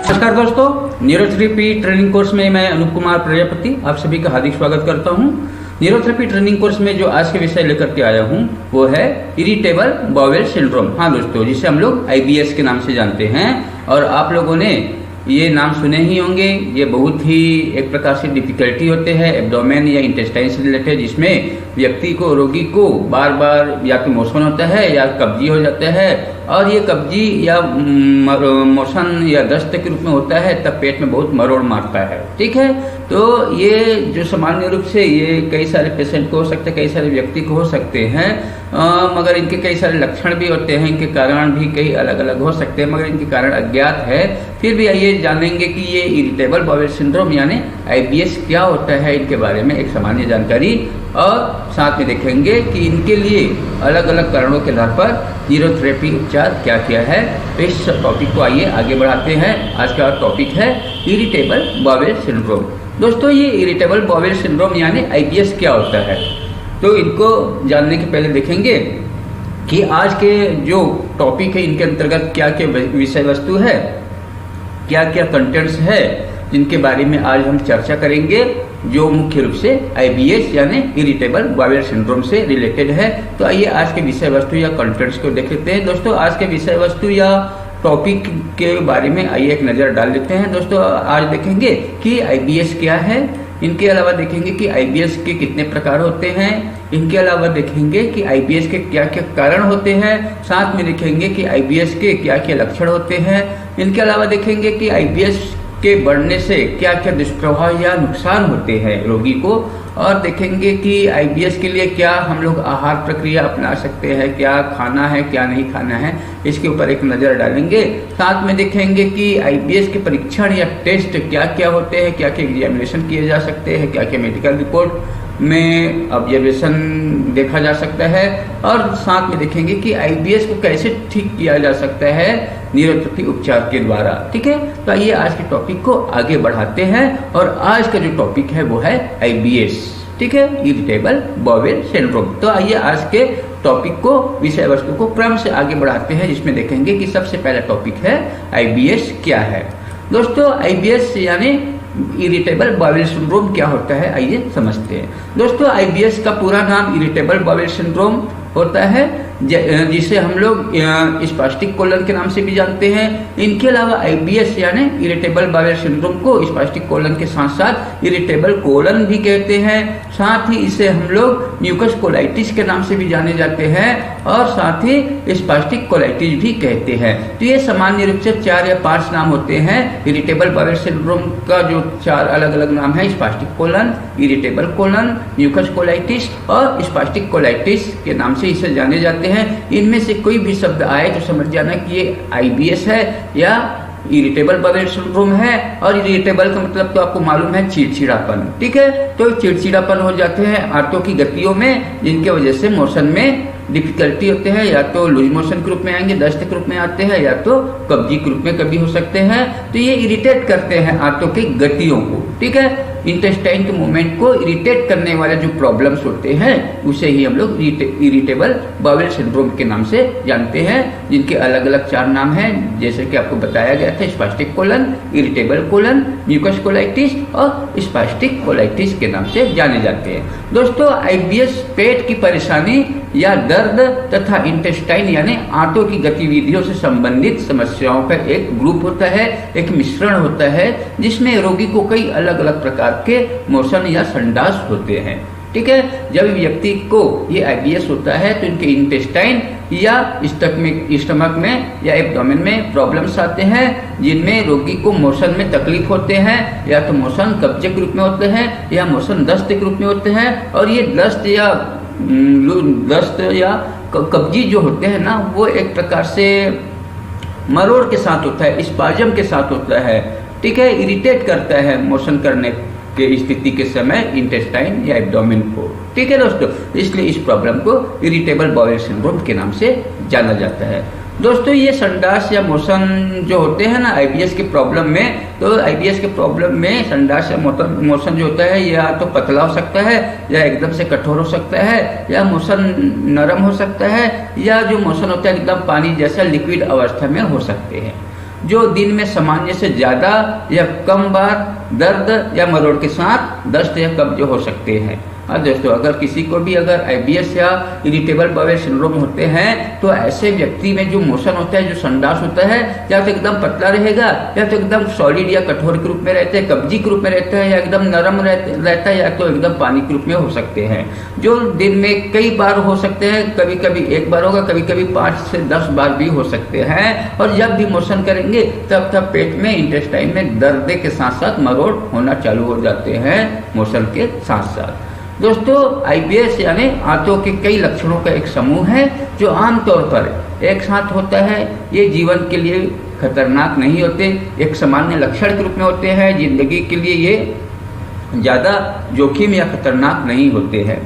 नमस्कार दोस्तों, neurotherapy training course में मैं अनूप कुमार प्रजापति आप सभी का हार्दिक स्वागत करता हूं। न्यूरोथेरेपी ट्रेनिंग कोर्स में जो आज के विषय लेकर के आया हूं वो है इरिटेबल बाउल सिंड्रोम। हाँ दोस्तों, जिसे हम लोग IBS के नाम से जानते हैं और आप लोगों ने ये नाम सुने ही होंगे। ये बहुत ही एक प्रकार से डिफिकल्टी होते हैं एब्डोमेन या इंटेस्टाइन से रिलेटेड, जिसमें व्यक्ति को, रोगी को बार बार या तो मोशन होता है या कब्जी हो जाता है, और ये कब्जी या मोशन या दस्त के रूप में होता है तब पेट में बहुत मरोड़ मारता है। ठीक है, तो ये जो सामान्य रूप से ये कई सारे पेशेंट को हो सकते हैं, कई सारे व्यक्ति को हो सकते हैं, मगर इनके कई सारे लक्षण भी होते हैं, इनके कारण भी कई अलग अलग हो सकते हैं, मगर इनके कारण अज्ञात है। फिर भी आइए जानेंगे कि ये इरिटेबल बाउल सिंड्रोम यानी IBS क्या होता है, इनके बारे में एक सामान्य जानकारी, और साथ में देखेंगे कि इनके लिए अलग अलग कारणों के आधार पर न्यूरोथेरेपी उपचार क्या क्या है। तो इस टॉपिक को आइए आगे बढ़ाते हैं। आज का टॉपिक है इरिटेबल बाउल सिंड्रोम। दोस्तों, ये इरिटेबल बाउल सिंड्रोम यानी IBS क्या होता है, तो इनको जानने के पहले देखेंगे कि आज के जो टॉपिक है इनके अंतर्गत क्या क्या विषय वस्तु है, क्या क्या कंटेंट्स है, जिनके बारे में आज हम चर्चा करेंगे, जो मुख्य रूप से IBS यानी इरिटेबल बाउल सिंड्रोम से रिलेटेड है। तो आइए आज के विषय वस्तु या कंटेंट्स को देख लेते हैं। दोस्तों, आज के विषय वस्तु या टॉपिक के बारे में आइए एक नज़र डाल लेते हैं। दोस्तों, आज देखेंगे कि IBS क्या है, इनके अलावा देखेंगे कि IBS के कितने प्रकार होते हैं, इनके अलावा देखेंगे कि IBS के क्या क्या कारण होते हैं, साथ में देखेंगे कि IBS के क्या क्या लक्षण होते हैं, इनके अलावा देखेंगे कि IBS के बढ़ने से क्या क्या दुष्प्रभाव या नुकसान होते हैं रोगी को, और देखेंगे कि IBS के लिए क्या हम लोग आहार प्रक्रिया अपना सकते हैं, क्या खाना है क्या नहीं खाना है, इसके ऊपर एक नज़र डालेंगे। साथ में देखेंगे कि IBS के परीक्षण या टेस्ट क्या क्या होते हैं, क्या क्या एग्जामिनेशन किए जा सकते हैं, क्या क्या मेडिकल रिपोर्ट में ऑब्जर्वेशन देखा जा सकता है, और साथ में देखेंगे कि IBS को कैसे ठीक किया जा सकता है न्यूरोथेरेपी उपचार के द्वारा। ठीक है, तो आइए आज के टॉपिक को आगे बढ़ाते हैं, और आज का जो टॉपिक है वो है IBS। ठीक है, इरिटेबल बाउल सिंड्रोम। तो आइए आज के टॉपिक को, विषय वस्तु को क्रम से आगे बढ़ाते हैं, जिसमें देखेंगे कि सबसे पहला टॉपिक है IBS क्या है। दोस्तों, IBS यानी इरिटेबल बाउल सिंड्रोम क्या होता है, आइए समझते हैं। दोस्तों, IBS का पूरा नाम इरिटेबल बाउल सिंड्रोम होता है, जिसे हम लोग स्पास्टिक कोलन के नाम से भी जानते हैं। इनके अलावा IBS यानी इरिटेबल बाउल सिंड्रोम को स्पास्टिक कोलन के साथ साथ इरिटेबल कोलन भी कहते हैं। साथ ही इसे हम लोग म्यूकस कोलाइटिस के नाम से भी जाने जाते हैं, और साथ ही स्पास्टिक कोलाइटिस भी कहते हैं। तो ये सामान्य रूप से 4 या 5 नाम होते हैं। इरिटेबल बाउल सिंड्रोम का जो 4 अलग अलग नाम है, spastic colon, irritable colon, mucus colitis और स्पास्टिक कोलाइटिस के नाम से इसे जाने जाते हैं। इनमें से कोई भी शब्द आए तो समझ जाना कि ये IBS है या इरिटेबल बाउल सिंड्रोम है। और इरिटेबल का मतलब तो आपको मालूम है, चिड़चिड़ापन। ठीक है, तो चिड़चिड़ापन हो जाते हैं आंतों की गतियों में, जिनके वजह से मोशन में डिफिकल्टी होते हैं, या तो लूज मोशन के रूप में आएंगे, दस्त के रूप में आते हैं, या तो कब्जी के रूप में कभी हो सकते हैं। तो ये इरिटेट करते हैं आंतों की गतियों को। ठीक है, इंटेस्टाइन के मूवमेंट को इरिटेट करने वाले जो प्रॉब्लम्स होते हैं उसे ही हम लोग इरिटेबल बाउल सिंड्रोम के नाम से जानते हैं, जिनके अलग अलग 4 नाम हैं, जैसे कि आपको बताया गया था, spastic colon, irritable colon, mucus colitis और स्पास्टिक कोलाइटिस के नाम से जाने जाते हैं। दोस्तों, IBS पेट की परेशानी या दर्द तथा इंटेस्टाइन यानी आंतों की गतिविधियों से संबंधित समस्याओं का एक ग्रुप होता है, एक मिश्रण होता है, जिसमें रोगी को कई अलग अलग प्रकार के मोशन या संडास होते हैं। ठीक है, जब व्यक्ति को ये IBS होता है तो इनके इंटेस्टाइन या स्टमक में या एब्डोमेन में प्रॉब्लम्स आते हैं, जिनमें रोगी को मोशन में तकलीफ होते हैं, या तो मोशन कब्जे के रूप में होते हैं या मोशन दस्त के रूप में होते हैं। और ये दस्त या कब्जी जो होते हैं ना, वो एक प्रकार से मरोड़ के साथ होता है, स्पाजम के साथ होता है। ठीक है, इरिटेट करता है मोशन करने के स्थिति के समय इंटेस्टाइन या एब्डोमेन को। ठीक है दोस्तों, इसलिए इस प्रॉब्लम को इरिटेबल बाउल सिंड्रोम के नाम से जाना जाता है। दोस्तों, ये संडास या मोशन जो होते हैं ना IBS के प्रॉब्लम में, तो IBS के प्रॉब्लम में संडास या मोशन जो होता है या तो पतला हो सकता है, या एकदम से कठोर हो सकता है, या मोशन नरम हो सकता है, या जो मोशन होता है एकदम पानी जैसा लिक्विड अवस्था में हो सकते हैं। जो दिन में सामान्य से ज़्यादा या कम बार दर्द या मरोड़ के साथ दस्त या कब्ज हो सकते हैं। और दोस्तों, अगर किसी को भी अगर आईबीएस या इरिटेबल बाउल सिंड्रोम होते हैं तो ऐसे व्यक्ति में जो मोशन होता है, जो संडास होता है, या तो एकदम पतला रहेगा, या तो एकदम सॉलिड या कठोर के रूप में रहते हैं, कब्जी के रूप में रहता है, या एकदम नरम रहता है, या तो एकदम पानी के रूप में हो सकते हैं, जो दिन में कई बार हो सकते हैं। कभी कभी एक बार होगा, कभी कभी 5 से 10 बार भी हो सकते हैं। और जब भी मोशन करेंगे तब तब पेट में, इंटेस्टाइन में दर्द के साथ साथ मरोड़ होना चालू हो जाते हैं मोशन के साथ साथ। दोस्तों, आईबीएस यानी आंतों के कई लक्षणों का एक समूह है जो आमतौर पर एक साथ होता है। ये जीवन के लिए खतरनाक नहीं होते, एक सामान्य लक्षण के रूप में होते हैं। जिंदगी के लिए ये ज़्यादा जोखिम या खतरनाक नहीं होते हैं।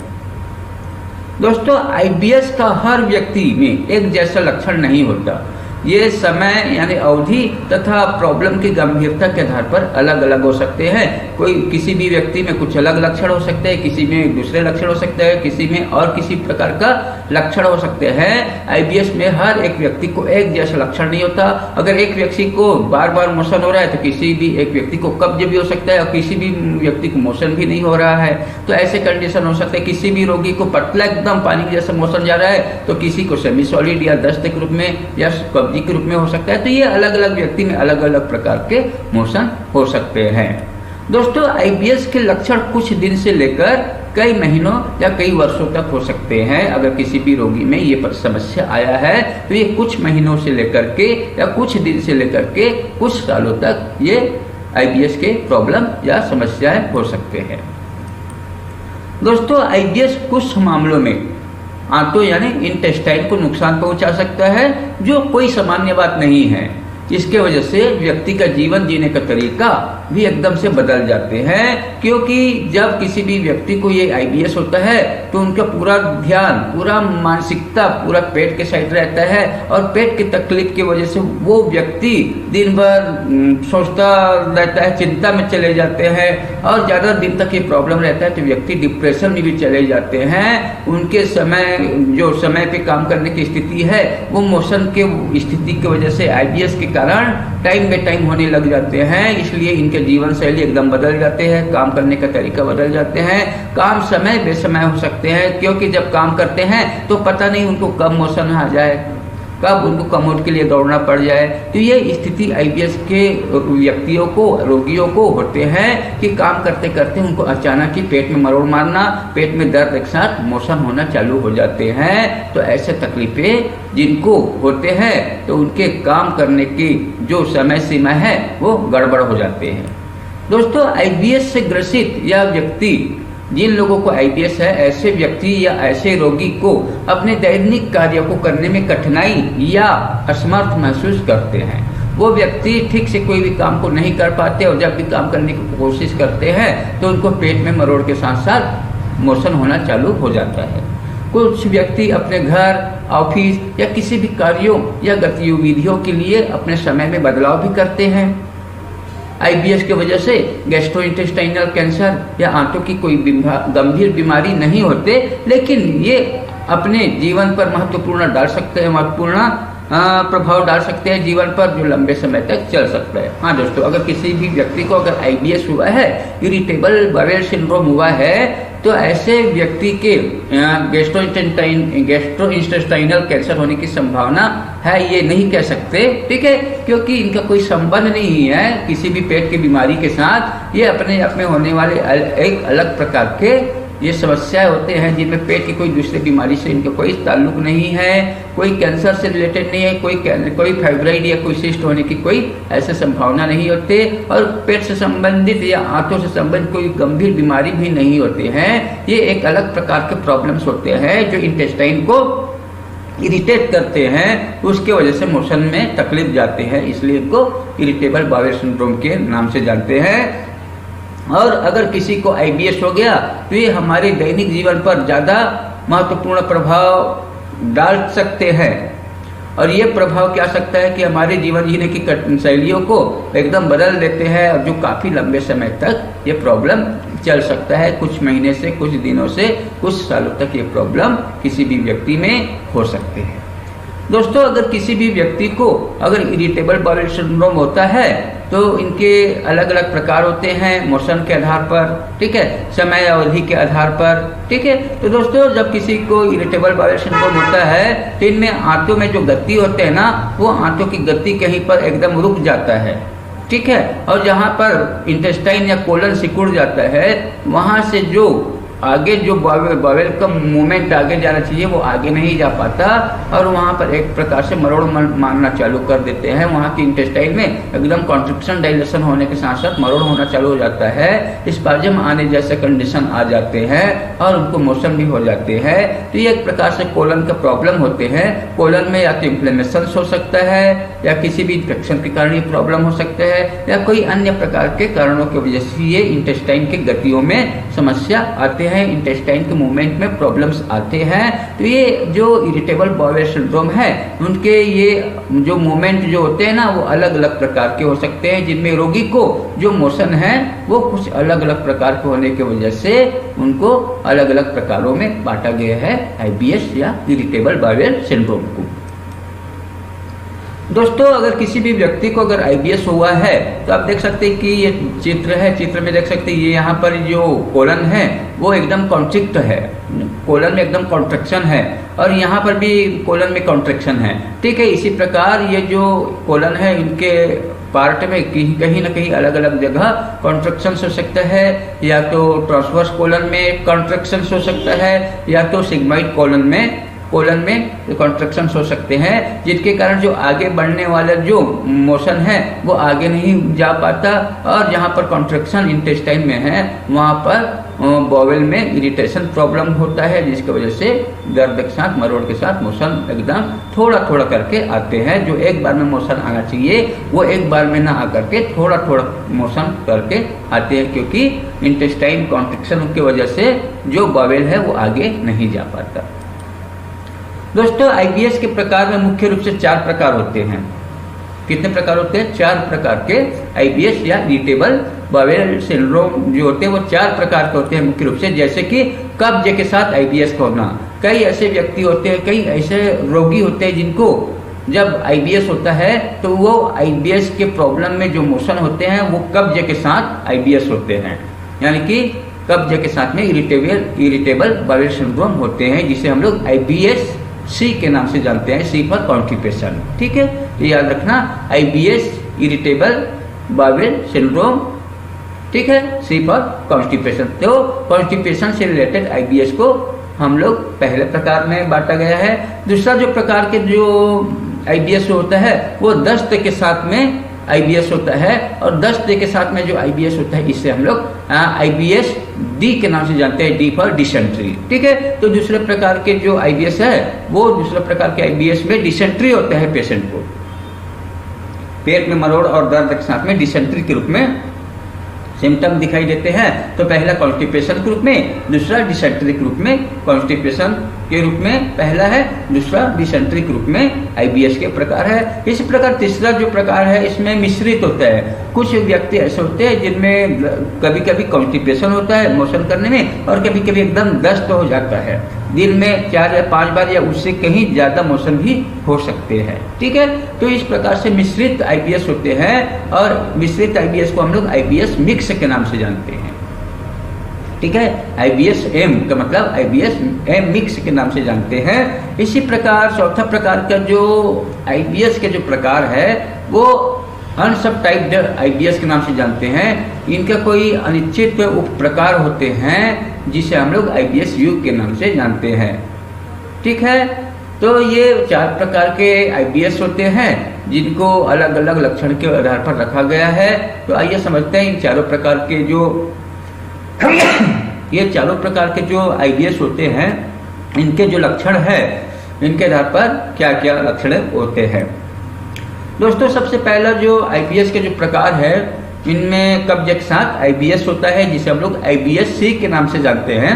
दोस्तों, आईबीएस का हर व्यक्ति में एक जैसा लक्षण नहीं होता। ये समय यानी अवधि तथा प्रॉब्लम की गंभीरता के आधार पर अलग अलग हो सकते हैं। कोई किसी भी व्यक्ति में कुछ अलग लक्षण हो सकते हैं, किसी में दूसरे लक्षण हो सकते हैं, किसी में और किसी प्रकार का लक्षण हो सकते हैं। आईबीएस में हर एक व्यक्ति को एक जैसा लक्षण नहीं होता। अगर एक व्यक्ति को बार बार मोशन हो रहा है तो किसी भी एक व्यक्ति को कब्ज भी हो सकता है और किसी भी व्यक्ति को मोशन भी नहीं हो रहा है। तो ऐसे कंडीशन हो सकते हैं। किसी भी रोगी को पतला एकदम पानी के जैसा मोशन जा रहा है तो किसी को सेमी सॉलिड या दस्त के रूप में या कब्जी के रूप में हो सकता है। तो ये अलग अलग व्यक्ति में अलग अलग प्रकार के मोशन हो सकते हैं। दोस्तों, आईबीएस के लक्षण कुछ दिन से लेकर कई महीनों या कई वर्षों तक हो सकते हैं। अगर किसी भी रोगी में ये समस्या आया है तो ये कुछ महीनों से लेकर के या कुछ दिन से लेकर के कुछ सालों तक ये आईबीएस के प्रॉब्लम या समस्याएं हो सकते हैं। दोस्तों, आईबीएस कुछ मामलों में आंतों यानी इंटेस्टाइन को नुकसान पहुंचा सकता है, जो कोई सामान्य बात नहीं है। इसके वजह से व्यक्ति का जीवन जीने का तरीका भी एकदम से बदल जाते हैं, क्योंकि जब किसी भी व्यक्ति को ये आईबीएस होता है तो उनका पूरा ध्यान, पूरा मानसिकता पूरा पेट के साइड रहता है। और पेट की तकलीफ की वजह से वो व्यक्ति दिन भर सोचता रहता है, चिंता में चले जाते हैं और ज़्यादा दिन तक ये प्रॉब्लम रहता है तो व्यक्ति डिप्रेशन में भी चले जाते हैं। उनके जो समय पे काम करने की स्थिति है वो मोशन के स्थिति की वजह से आईबीएस के कारण टाइम बे टाइम होने लग जाते हैं। इसलिए इनके जीवन शैली एकदम बदल जाते हैं, काम करने का तरीका बदल जाते हैं, काम समय बेसमय हो सकते हैं, क्योंकि जब काम करते हैं तो पता नहीं उनको कब मोशन आ जाए, कब उनको कमोड के लिए दौड़ना पड़ जाए। तो ये स्थिति आईबीएस के व्यक्तियों को, रोगियों को होते हैं कि काम करते करते उनको अचानक ही पेट में मरोड़ मारना, पेट में दर्द एक साथ मोशन होना चालू हो जाते हैं। तो ऐसे तकलीफें जिनको होते हैं तो उनके काम करने की जो समय सीमा है वो गड़बड़ हो जाते हैं। दोस्तों, आईबीएस से ग्रसित या व्यक्ति, जिन लोगों को आईबीएस है, ऐसे व्यक्ति या ऐसे रोगी को अपने दैनिक कार्यों को करने में कठिनाई या असमर्थ महसूस करते हैं। वो व्यक्ति ठीक से कोई भी काम को नहीं कर पाते और जब भी काम करने की कोशिश करते हैं तो उनको पेट में मरोड़ के साथ साथ मोशन होना चालू हो जाता है। कुछ व्यक्ति अपने घर, ऑफिस या किसी भी कार्यों या गतिविधियों के लिए अपने समय में बदलाव भी करते हैं। आईबीएस की वजह से गैस्ट्रोइंटेस्टाइनल कैंसर या आंतों की कोई गंभीर बीमारी नहीं होते, लेकिन ये अपने जीवन पर महत्वपूर्ण प्रभाव डाल सकते हैं जीवन पर, जो लंबे समय तक चल सकता है। हाँ दोस्तों, अगर किसी भी व्यक्ति को अगर आईबीएस हुआ है, इरिटेबल बाउल सिंड्रोम हुआ है, तो ऐसे व्यक्ति के गैस्ट्रोइंटेस्टाइनल कैंसर होने की संभावना है, ये नहीं कह सकते, ठीक है, क्योंकि इनका कोई संबंध नहीं है किसी भी पेट की बीमारी के साथ। ये अपने आप में होने वाले एक अलग प्रकार के ये समस्याएं होते हैं जिनमें पेट की कोई दूसरी बीमारी से इनका कोई ताल्लुक नहीं है, कोई कैंसर से रिलेटेड नहीं है, कोई फाइब्राइड या कोई सिस्ट होने की कोई ऐसे संभावना नहीं होते, और पेट से संबंधित या आंतों से संबंधित कोई गंभीर बीमारी भी नहीं होती है। ये एक अलग प्रकार के प्रॉब्लम्स होते हैं जो इंटेस्टाइन को इरिटेट करते हैं, उसके वजह से मोशन में तकलीफ जाते हैं, इसलिए इनको इरिटेबल बाउल सिंड्रोम के नाम से जानते हैं। और अगर किसी को आईबीएस हो गया तो ये हमारे दैनिक जीवन पर ज़्यादा महत्वपूर्ण प्रभाव डाल सकते हैं, और ये प्रभाव क्या सकता है कि हमारे जीवन जीने की शैलियों को एकदम बदल देते हैं, और जो काफ़ी लंबे समय तक ये प्रॉब्लम चल सकता है, कुछ महीने से, कुछ दिनों से, कुछ सालों तक ये प्रॉब्लम किसी भी व्यक्ति में हो सकते हैं। दोस्तों अगर किसी भी व्यक्ति को अगर इरिटेबल बाउल सिंड्रोम होता है तो इनके अलग अलग प्रकार होते हैं मोशन के आधार पर, ठीक है, समय अवधि के आधार पर, ठीक है। तो दोस्तों जब किसी को इरिटेबल बाउल सिंड्रोम होता है तो इनमें आंतों में जो गति होते हैं ना, वो आंतों की गति कहीं पर एकदम रुक जाता है, ठीक है। और जहाँ पर इंटेस्टाइन या कोलन सिकुड़ जाता है वहां से जो आगे जो बावेल का मूवमेंट आगे जाना चाहिए वो आगे नहीं जा पाता और वहाँ पर एक प्रकार से मरोड़ मारना चालू कर देते हैं। वहाँ की इंटेस्टाइन में एकदम कॉन्ट्रिक्शन डायलेशन होने के साथ साथ मरोड़ होना चालू हो जाता है, स्पाज्म आने जैसे कंडीशन आ जाते हैं और उनको मोशन भी हो जाते हैं। तो ये एक प्रकार से कोलन का प्रॉब्लम होते हैं। कोलन में या तो इन्फ्लेमेशन हो सकता है या किसी भी इन्फेक्शन के कारण ये प्रॉब्लम हो सकता है या कोई अन्य प्रकार के कारणों की वजह से ये इंटेस्टाइन की गतियों में समस्या आते हैं, इंटेस्टाइन के मूवमेंट में प्रॉब्लम्स आते हैं। तो ये जो इरिटेबल बाउल सिंड्रोम है उनके ये जो मूवमेंट जो होते हैं ना वो अलग अलग प्रकार के हो सकते हैं, जिनमें रोगी को जो मोशन है वो कुछ अलग अलग प्रकार के होने की वजह से उनको अलग अलग प्रकारों में बांटा गया है आईबीएस या इरिटेबल बाउल सिंड्रोम को। दोस्तों अगर किसी भी व्यक्ति को अगर आईबीएस हुआ है तो आप देख सकते हैं कि ये चित्र है, चित्र में देख सकते हैं ये यहाँ पर जो कोलन है वो एकदम कॉन्ट्रिक्ट है, कोलन में एकदम कॉन्ट्रैक्शन है और यहाँ पर भी कोलन में कॉन्ट्रैक्शन है, ठीक है। इसी प्रकार ये जो कोलन है इनके पार्ट में कहीं ना कहीं अलग अलग जगह कॉन्ट्रैक्शन हो सकता है, या तो ट्रांसवर्स कोलन में कॉन्ट्रैक्शन हो सकता है या तो सिग्मॉइड कोलन में कॉन्ट्रैक्शन हो सकते हैं, जिसके कारण जो आगे बढ़ने वाला जो मोशन है वो आगे नहीं जा पाता और जहाँ पर कॉन्ट्रैक्शन इंटेस्टाइन में है वहाँ पर बाउल में इरिटेशन प्रॉब्लम होता है, जिसकी वजह से दर्द के साथ मरोड़ के साथ मोशन एकदम थोड़ा थोड़ा करके आते हैं। जो एक बार में मोशन आना चाहिए वो एक बार में ना आकर के थोड़ा थोड़ा मोशन करके आते हैं, क्योंकि इंटेस्टाइन कॉन्ट्रैक्शन की वजह से जो बाउल है वो आगे नहीं जा पाता। दोस्तों आईबीएस के प्रकार में मुख्य रूप से 4 प्रकार होते हैं। कितने प्रकार होते हैं? 4 प्रकार के आईबीएस या इरिटेबल बाउल सिंड्रोम जो होते हैं वो 4 प्रकार के होते हैं मुख्य रूप से। जैसे कि कब्ज के साथ आईबीएस का होना। कई ऐसे व्यक्ति होते हैं, कई ऐसे रोगी होते हैं जिनको जब आईबीएस होता है तो वो आईबीएस के प्रॉब्लम में जो मोशन होते हैं वो कब्ज के साथ आईबीएस होते हैं, यानी कि कब्ज के साथ में इरिटेबल बाउल सिंड्रोम होते हैं, जिसे हम लोग आईबीएस सी के नाम से जानते हैं, सी फॉर कॉन्स्टिपेशन, ठीक है। तो याद रखना आईबीएस इरिटेबल बाउल सिंड्रोम, ठीक है, सी फॉर कॉन्स्टिपेशन। तो कॉन्स्टिपेशन से रिलेटेड आईबीएस को हम लोग पहले प्रकार में बांटा गया है। दूसरा जो प्रकार के जो आईबीएस होता है वो दस्त के साथ में आईबीएस होता है और दस्त के साथ में जो आईबीएस होता है इसे हम लोग आईबीएस डी के नाम से जानते हैं, डी फॉर डिसेंट्री, ठीक है। तो दूसरे प्रकार के जो आईबीएस है वो दूसरे प्रकार के आईबीएस में डिसेंट्री होता है, पेशेंट को पेट में मरोड़ और दर्द के साथ में डिसेंट्री के रूप में सिम्टम दिखाई देते हैं। तो पहला कॉन्स्टिपेशन के रूप में, दूसरा डिसेंट्री के रूप में। कॉन्स्टिपेशन के रूप में पहला है, दूसरा डिसेंट्री के रूप में आईबीएस के प्रकार है। इसी प्रकार तीसरा जो प्रकार है इसमें मिश्रित होता है। कुछ व्यक्ति ऐसे होते हैं जिनमें कभी कभी कॉन्स्टिपेशन होता है मोशन करने में और कभी कभी एकदम दस्त हो जाता है, दिन में 4 या 5 बार या उससे कहीं ज्यादा मोशन भी हो सकते हैं, ठीक है। तो इस प्रकार से मिश्रित आईबीएस होते हैं और मिश्रित आईबीएस को हम लोग आईबीएस मिक्स के नाम से जानते हैं, ठीक है। आईबीएस एम का मतलब आईबीएस एम मिक्स के नाम से जानते हैं। इसी प्रकार चौथा प्रकार का जो आईबीएस के जो प्रकार है वो अनसबटाइप्ड आईबीएस के नाम से जानते हैं। इनका कोई अनिश्चित उप प्रकार होते हैं जिसे हम लोग आईबीएस यू के नाम से जानते हैं, ठीक है। तो ये 4 प्रकार के आईबीएस होते हैं जिनको अलग अलग लक्षण के आधार पर रखा गया है। तो आइए समझते हैं इन चारों प्रकार के जो ये चारों प्रकार के जो आईबीएस होते हैं इनके जो लक्षण है, इनके आधार पर क्या क्या लक्षण होते हैं। दोस्तों सबसे पहला जो आईबीएस के जो प्रकार है इनमें कब्ज के साथ आईबीएस होता है जिसे हम लोग आईबीएस सी के नाम से जानते हैं।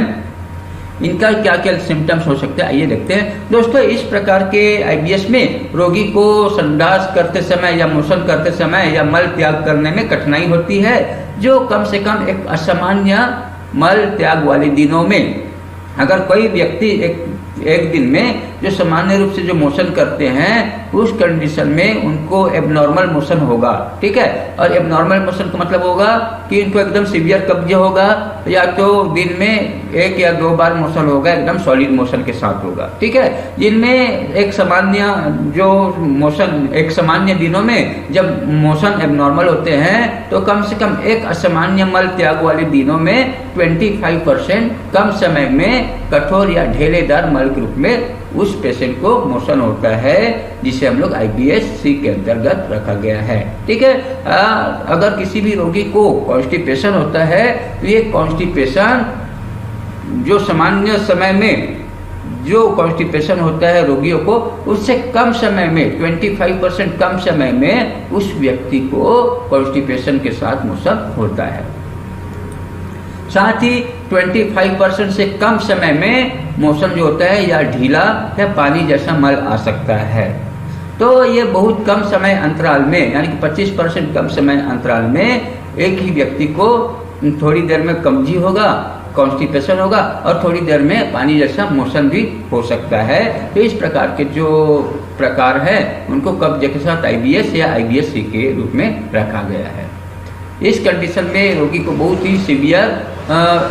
इनका क्या क्या सिम्टम्स हो सकते हैं आइए देखते हैं। दोस्तों इस प्रकार के आईबीएस में रोगी को संडास करते समय या मोशन करते समय या मल त्याग करने में कठिनाई होती है, जो कम से कम एक असामान्य मल त्याग वाले दिनों में अगर कोई व्यक्ति एक दिन में जो सामान्य रूप से जो मोशन करते हैं उस कंडीशन में उनको एबनॉर्मल मोशन होगा, ठीक है। और एबनॉर्मल मोशन का मतलब होगा कि इनको एकदम सीवियर कब्ज होगा, या तो दिन में 1 या 2 बार मोशन होगा, एकदम सॉलिड मोशन के साथ होगा, ठीक है। जिनमें एक सामान्य दिनों में जब मोशन एबनॉर्मल होते हैं तो कम से कम एक असामान्य मल त्याग वाले दिनों में 25% कम समय में कठोर या ढेलेदार मल के रूप में उस पेशेंट को मोशन होता है, जिसे हम लोग IBS-C के अंतर्गत रखा गया है, ठीक है। अगर किसी भी रोगी को कॉन्स्टिपेशन होता है तो ये कॉन्स्टिपेशन जो सामान्य समय में जो कॉन्स्टिपेशन होता है रोगियों को, उससे कम समय में 25% कम समय में उस व्यक्ति को कॉन्स्टिपेशन के साथ मोशन होता है। साथ ही 25% से कम समय में मोशन जो होता है या ढीला या पानी जैसा मल आ सकता है। तो ये बहुत कम समय अंतराल में, यानी कि 25% कम समय अंतराल में एक ही व्यक्ति को थोड़ी देर में कब्जी होगा, कॉन्स्टिपेशन होगा, और थोड़ी देर में पानी जैसा मोशन भी हो सकता है। तो इस प्रकार के जो प्रकार है उनको कब्ज के साथ IBS या IBS-C के रूप में रखा गया है। इस कंडीशन में रोगी को बहुत ही सीवियर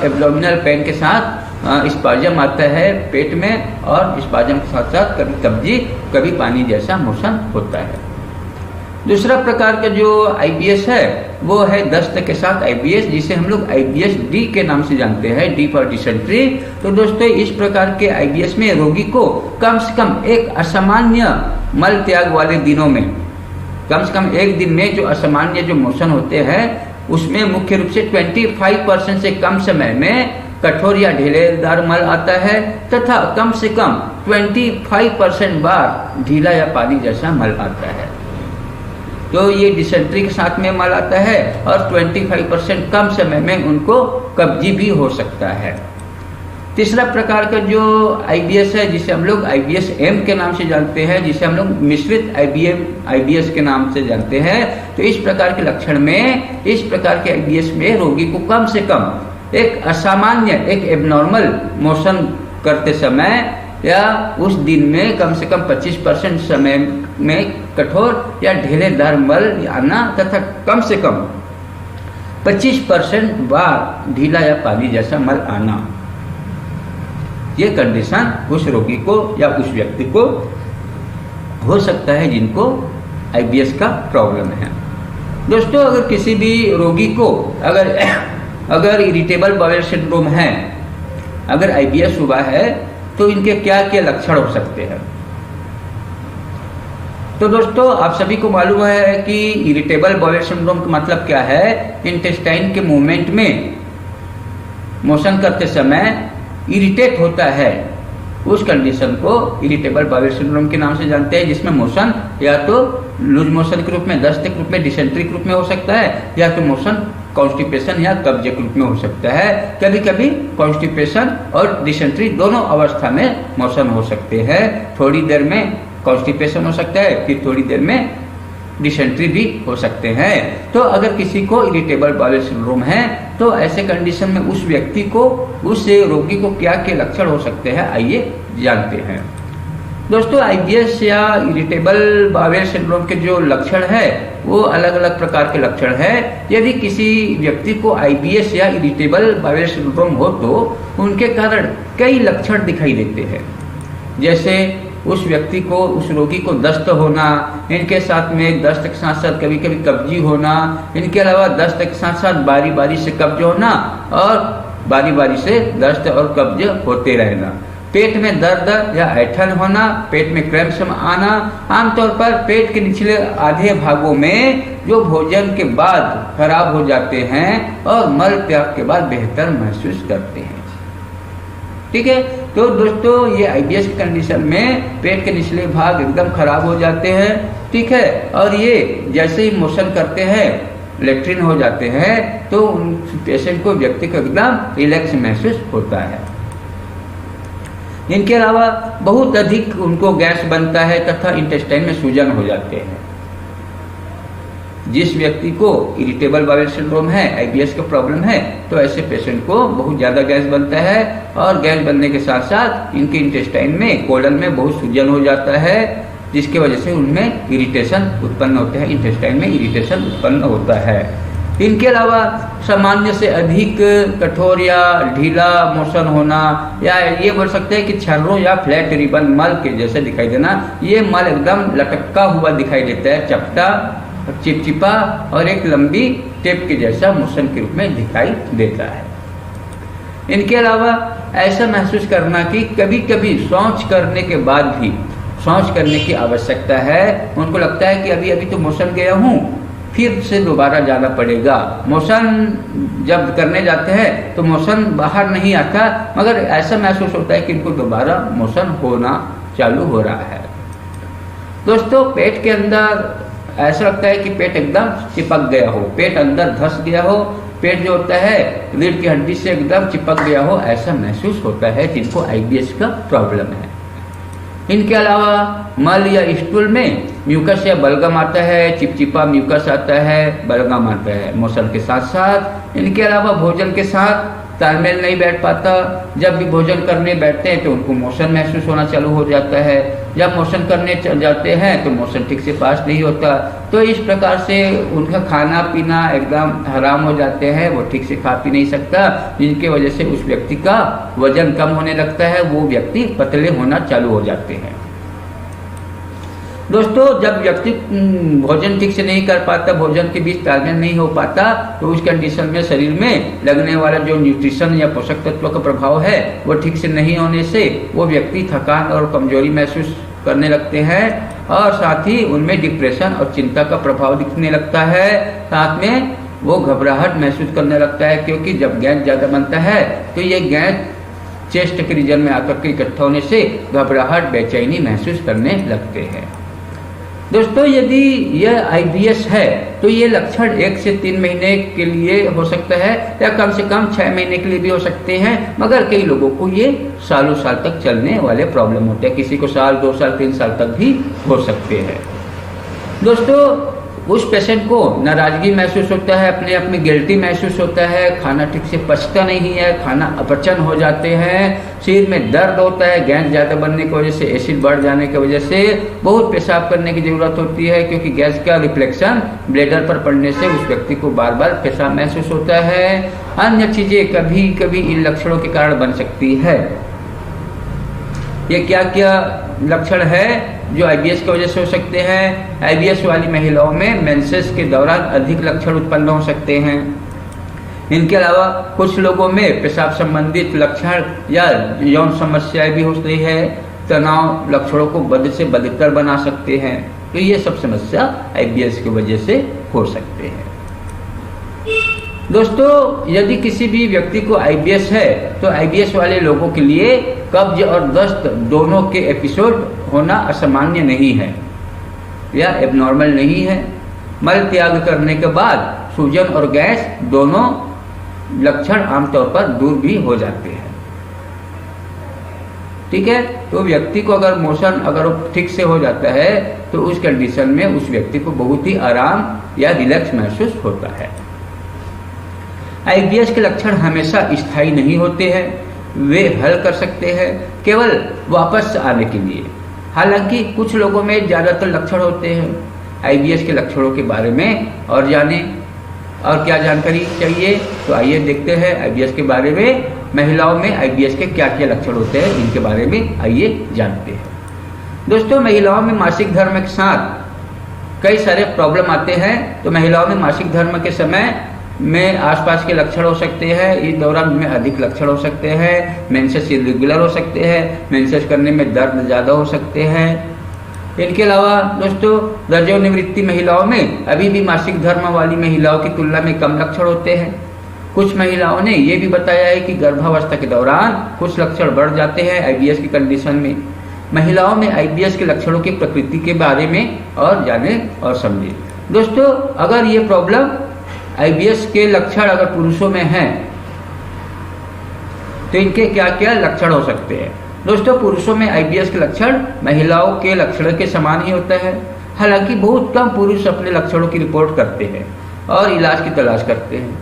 एब्डोमिनल पेन के साथ स्पाजम आता है पेट में, और स्पाजम के साथ साथ कभी कब्जी कभी पानी जैसा मोशन होता है। दूसरा प्रकार का जो IBS है वो है दस्त के साथ IBS, जिसे हम लोग IBS-D के नाम से जानते हैं, D फॉर डिसेंट्री। तो दोस्तों इस प्रकार के IBS में रोगी को कम से कम एक असामान्य मल त्याग वाले दिनों में, कम से कम एक दिन में जो असामान्य जो मोशन होते हैं उसमें मुख्य रूप से 25% से कम समय में कठोर या ढीलेदार मल आता है, तथा कम से कम 25% बार ढीला या पानी जैसा मल आता है। तो ये डिसेंट्री के साथ में मल आता है, और 25% कम समय में उनको कब्जी भी हो सकता है। तीसरा प्रकार का जो IBS है, जिसे हम लोग IBS-M के नाम से जानते हैं, जिसे हम लोग मिश्रित IBS के नाम से जानते हैं। तो इस प्रकार के लक्षण में, इस प्रकार के IBS में रोगी को कम से कम एक असामान्य, एक एबनॉर्मल मोशन करते समय या उस दिन में कम से कम 25% समय में कठोर या ढीलेदार मल आना, तथा कम से कम 25% बार ढीला या पानी जैसा मल आना, ये कंडीशन उस रोगी को या उस व्यक्ति को हो सकता है जिनको IBS का प्रॉब्लम है। दोस्तों अगर किसी भी रोगी को अगर इरिटेबल बाउल सिंड्रोम है, अगर IBS हुआ है, तो इनके क्या क्या लक्षण हो सकते हैं। तो दोस्तों आप सभी को मालूम है कि इरिटेबल बाउल सिंड्रोम का मतलब क्या है। इंटेस्टाइन के मूवमेंट में मोशन करते समय इरिटेट होता है, उस कंडीशन को इरिटेबल बाउल सिंड्रोम के नाम से जानते हैं, जिसमें मोशन या तो लूज मोशन के रूप में, दस्त के रूप में, डिसेंट्री के रूप में हो सकता है, या तो मोशन कॉन्स्टिपेशन या कब्ज के रूप में हो सकता है। कभी कभी कॉन्स्टिपेशन और डिसेंट्री दोनों अवस्था में मोशन हो सकते हैं। थोड़ी देर में कॉन्स्टिपेशन हो सकता है, फिर थोड़ी देर में डिसेंट्री भी हो सकते हैं। तो अगर किसी को इरिटेबल बाउल सिंड्रोम है तो ऐसे कंडीशन में उस व्यक्ति को, उस रोगी को क्या क्या लक्षण हो सकते हैं, आइए जानते हैं। दोस्तों IBS या इरिटेबल बाउल सिंड्रोम के जो लक्षण है वो अलग अलग प्रकार के लक्षण है। यदि किसी व्यक्ति को IBS या इरिटेबल बाउल सिंड्रोम हो तो उनके कारण कई लक्षण दिखाई देते हैं, जैसे उस व्यक्ति को, उस रोगी को दस्त होना, इनके साथ में दस्त के साथ साथ कभी कभी कब्जी होना, इनके अलावा दस्त के साथ साथ बारी बारी से कब्ज होना और बारी बारी से दस्त और कब्ज होते रहना, पेट में दर्द या ऐंठन होना, पेट में क्रैम्प्स आना। आमतौर पर पेट के निचले आधे भागों में जो भोजन के बाद खराब हो जाते हैं और मल त्याग के बाद बेहतर महसूस करते हैं, ठीक है। तो दोस्तों ये IBS की कंडीशन में पेट के निचले भाग एकदम खराब हो जाते हैं, ठीक है, और ये जैसे ही मोशन करते हैं, लेट्रिन हो जाते हैं, तो उन पेशेंट को, व्यक्ति को एकदम रिलैक्स महसूस होता है। इनके अलावा बहुत अधिक उनको गैस बनता है तथा इंटेस्टाइन में सूजन हो जाते हैं। जिस व्यक्ति को इरिटेबल बाउल सिंड्रोम है, आईबीएस का प्रॉब्लम है, तो ऐसे पेशेंट को बहुत ज़्यादा गैस बनता है और गैस बनने के साथ साथ इनके इंटेस्टाइन में, कोलन में बहुत सूजन हो जाता है, जिसके वजह से उनमें इरिटेशन उत्पन्न होते हैं, इंटेस्टाइन में इरिटेशन उत्पन्न होता है। इनके अलावा सामान्य से अधिक कठोर या ढीला मोशन होना, या ये बोल सकते हैं कि छर्रों या फ्लैट रिबन मल के जैसे दिखाई देना। ये मल एकदम लटका हुआ दिखाई देता है, चपटा, चिपचिपा और एक लंबी टेप के जैसा मोशन के रूप में दिखाई देता है। इनके अलावा ऐसा महसूस करना कि कभी कभी शौच करने के बाद भी शौच करने की आवश्यकता है। उनको लगता है कि अभी अभी तो मोशन गया हूँ, फिर से दोबारा जाना पड़ेगा। मोशन जब करने जाते हैं तो मोशन बाहर नहीं आता, मगर ऐसा महसूस होता है कि इनको दोबारा मोशन होना चालू हो रहा है। दोस्तों, पेट के अंदर ऐसा लगता है कि पेट एकदम चिपक गया हो, पेट अंदर धंस गया हो, पेट जो होता है रीढ़ की हड्डी से एकदम चिपक गया हो, ऐसा महसूस होता है जिनको आईबीएस का प्रॉब्लम है। इनके अलावा मल या स्टूल में म्यूकस या बलगम आता है, चिपचिपा म्यूकस आता है, बलगम आता है मोशन के साथ साथ। इनके अलावा भोजन के साथ तालमेल नहीं बैठ पाता। जब भी भोजन करने बैठते हैं तो उनको मोशन महसूस होना चालू हो जाता है। जब मोशन करने जाते हैं तो मोशन ठीक से पास नहीं होता। तो इस प्रकार से उनका खाना पीना एकदम हराम हो जाते हैं, वो ठीक से खा पी नहीं सकता, जिनके वजह से उस व्यक्ति का वजन कम होने लगता है, वो व्यक्ति पतले होना चालू हो जाते हैं। दोस्तों, जब व्यक्ति भोजन ठीक से नहीं कर पाता, भोजन के बीच तालमेल नहीं हो पाता, तो उस कंडीशन में शरीर में लगने वाला जो न्यूट्रिशन या पोषक तत्वों का प्रभाव है वो ठीक से नहीं होने से वो व्यक्ति थकान और कमजोरी महसूस करने लगते हैं, और साथ ही उनमें डिप्रेशन और चिंता का प्रभाव दिखने लगता है। साथ में वो घबराहट महसूस करने लगता है, क्योंकि जब गैस ज़्यादा बनता है तो ये गैस चेस्ट के रीजन में आकर के इकट्ठा होने से घबराहट, बेचैनी महसूस करने लगते हैं। दोस्तों, यदि यह आईबीएस है तो ये लक्षण 1 से 3 महीने के लिए हो सकता है, या कम से कम 6 महीने के लिए भी हो सकते हैं, मगर कई लोगों को ये सालों साल तक चलने वाले प्रॉब्लम होते हैं। किसी को साल, 2 साल, 3 साल तक भी हो सकते हैं। दोस्तों, उस पेशेंट को नाराजगी महसूस होता है, अपने आप में गिल्टी महसूस होता है, खाना ठीक से पचता नहीं है, खाना अपचन हो जाते हैं, शरीर में दर्द होता है, गैस ज़्यादा बनने की वजह से, एसिड बढ़ जाने की वजह से बहुत पेशाब करने की ज़रूरत होती है, क्योंकि गैस का रिफ्लेक्शन ब्लैडर पर पड़ने से उस व्यक्ति को बार बार पेशाब महसूस होता है। अन्य चीज़ें कभी कभी इन लक्षणों के कारण बन सकती है। ये क्या क्या लक्षण है जो आईबीएस की वजह से हो सकते हैं? आईबीएस वाली महिलाओं में मेंसेस के दौरान अधिक लक्षण उत्पन्न हो सकते हैं। इनके अलावा कुछ लोगों में पेशाब संबंधित लक्षण या यौन समस्याएं भी हो सकती है। तनाव लक्षणों को बद से बदतर बना सकते हैं। तो ये सब समस्या आईबीएस की वजह से हो सकते हैं। दोस्तों, यदि किसी भी व्यक्ति को आईबीएस है तो आईबीएस वाले लोगों के लिए कब्ज और दस्त दोनों के एपिसोड होना असामान्य नहीं है या एबनॉर्मल नहीं है। मल त्याग करने के बाद सूजन और गैस दोनों लक्षण आमतौर पर दूर भी हो जाते हैं। ठीक है, तो व्यक्ति को अगर मोशन अगर ठीक से हो जाता है तो उस कंडीशन में उस व्यक्ति को बहुत ही आराम या रिलैक्स महसूस होता है। आईबीएस के लक्षण हमेशा स्थायी नहीं होते हैं, वे हल कर सकते हैं केवल वापस आने के लिए। हालांकि कुछ लोगों में ज़्यादातर लक्षण होते हैं। आईबीएस के लक्षणों के बारे में और जाने और क्या जानकारी चाहिए तो आइए देखते हैं आईबीएस के बारे में। महिलाओं में आईबीएस के क्या क्या लक्षण होते हैं इनके बारे में आइए जानते हैं। दोस्तों, महिलाओं में मासिक धर्म के साथ कई सारे प्रॉब्लम आते हैं। तो महिलाओं में मासिक धर्म के समय में आसपास के लक्षण हो सकते हैं, इस दौरान में अधिक लक्षण हो सकते हैं, मेंसेस इरेगुलर हो सकते हैं, मेंसेस करने में दर्द ज़्यादा हो सकते हैं। इनके अलावा दोस्तों, रजोनिवृत्ति महिलाओं में अभी भी मासिक धर्म वाली महिलाओं की तुलना में कम लक्षण होते हैं। कुछ महिलाओं ने ये भी बताया है कि गर्भावस्था के दौरान कुछ लक्षण बढ़ जाते हैं आईबीएस की कंडीशन में। महिलाओं में आईबीएस के लक्षणों की प्रकृति के बारे में और जाने और समझे। दोस्तों, अगर ये प्रॉब्लम आईबीएस के लक्षण अगर पुरुषों में हैं तो इनके क्या क्या लक्षण हो सकते हैं? दोस्तों, पुरुषों में आईबीएस के लक्षण महिलाओं के लक्षण के समान ही होता है। हालांकि बहुत कम पुरुष अपने लक्षणों की रिपोर्ट करते हैं और इलाज की तलाश करते हैं।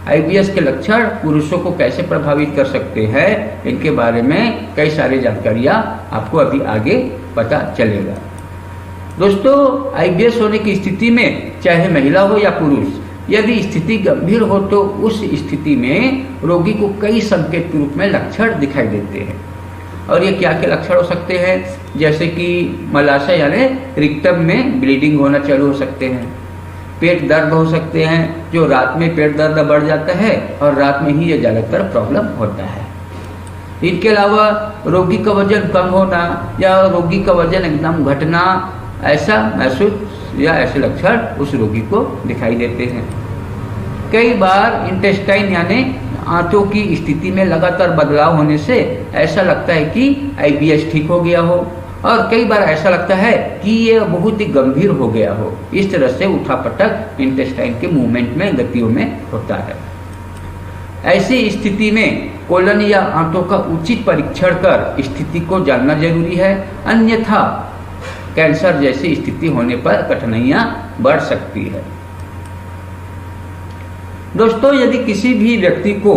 आईबीएस के लक्षण पुरुषों को कैसे प्रभावित कर सकते हैं, इनके बारे में कई सारी जानकारियां आपको अभी आगे पता चलेगा। दोस्तों, आईबीएस होने की स्थिति में चाहे महिला हो या पुरुष, यदि स्थिति गंभीर हो तो उस स्थिति में रोगी को कई संकेत के रूप में लक्षण दिखाई देते हैं। और ये क्या क्या लक्षण हो सकते हैं, जैसे कि मलाशय यानी रिक्टम में ब्लीडिंग होना चालू हो सकते हैं, पेट दर्द हो सकते हैं, जो रात में पेट दर्द बढ़ जाता है और रात में ही ये ज़्यादातर प्रॉब्लम होता है। इनके अलावा रोगी का वजन कम होना या रोगी का वजन एकदम घटना, ऐसा महसूस या ऐसे लक्षण उस रोगी को दिखाई देते हैं। कई बार इंटेस्टाइन यानी आंतों की स्थिति में लगातार बदलाव होने से ऐसा लगता है कि आईबीएस ठीक हो गया हो, और कई बार ऐसा लगता है कि ये बहुत ही गंभीर हो गया हो। इस तरह से उठापटक इंटेस्टाइन के मूवमेंट में, गतियों में होता है। ऐसी स्थिति में कोलन या आंतों का उचित परीक्षण कर स्थिति को जानना जरूरी है, अन्यथा कैंसर जैसी स्थिति होने पर कठिनाइयां बढ़ सकती है। दोस्तों, यदि किसी भी व्यक्ति को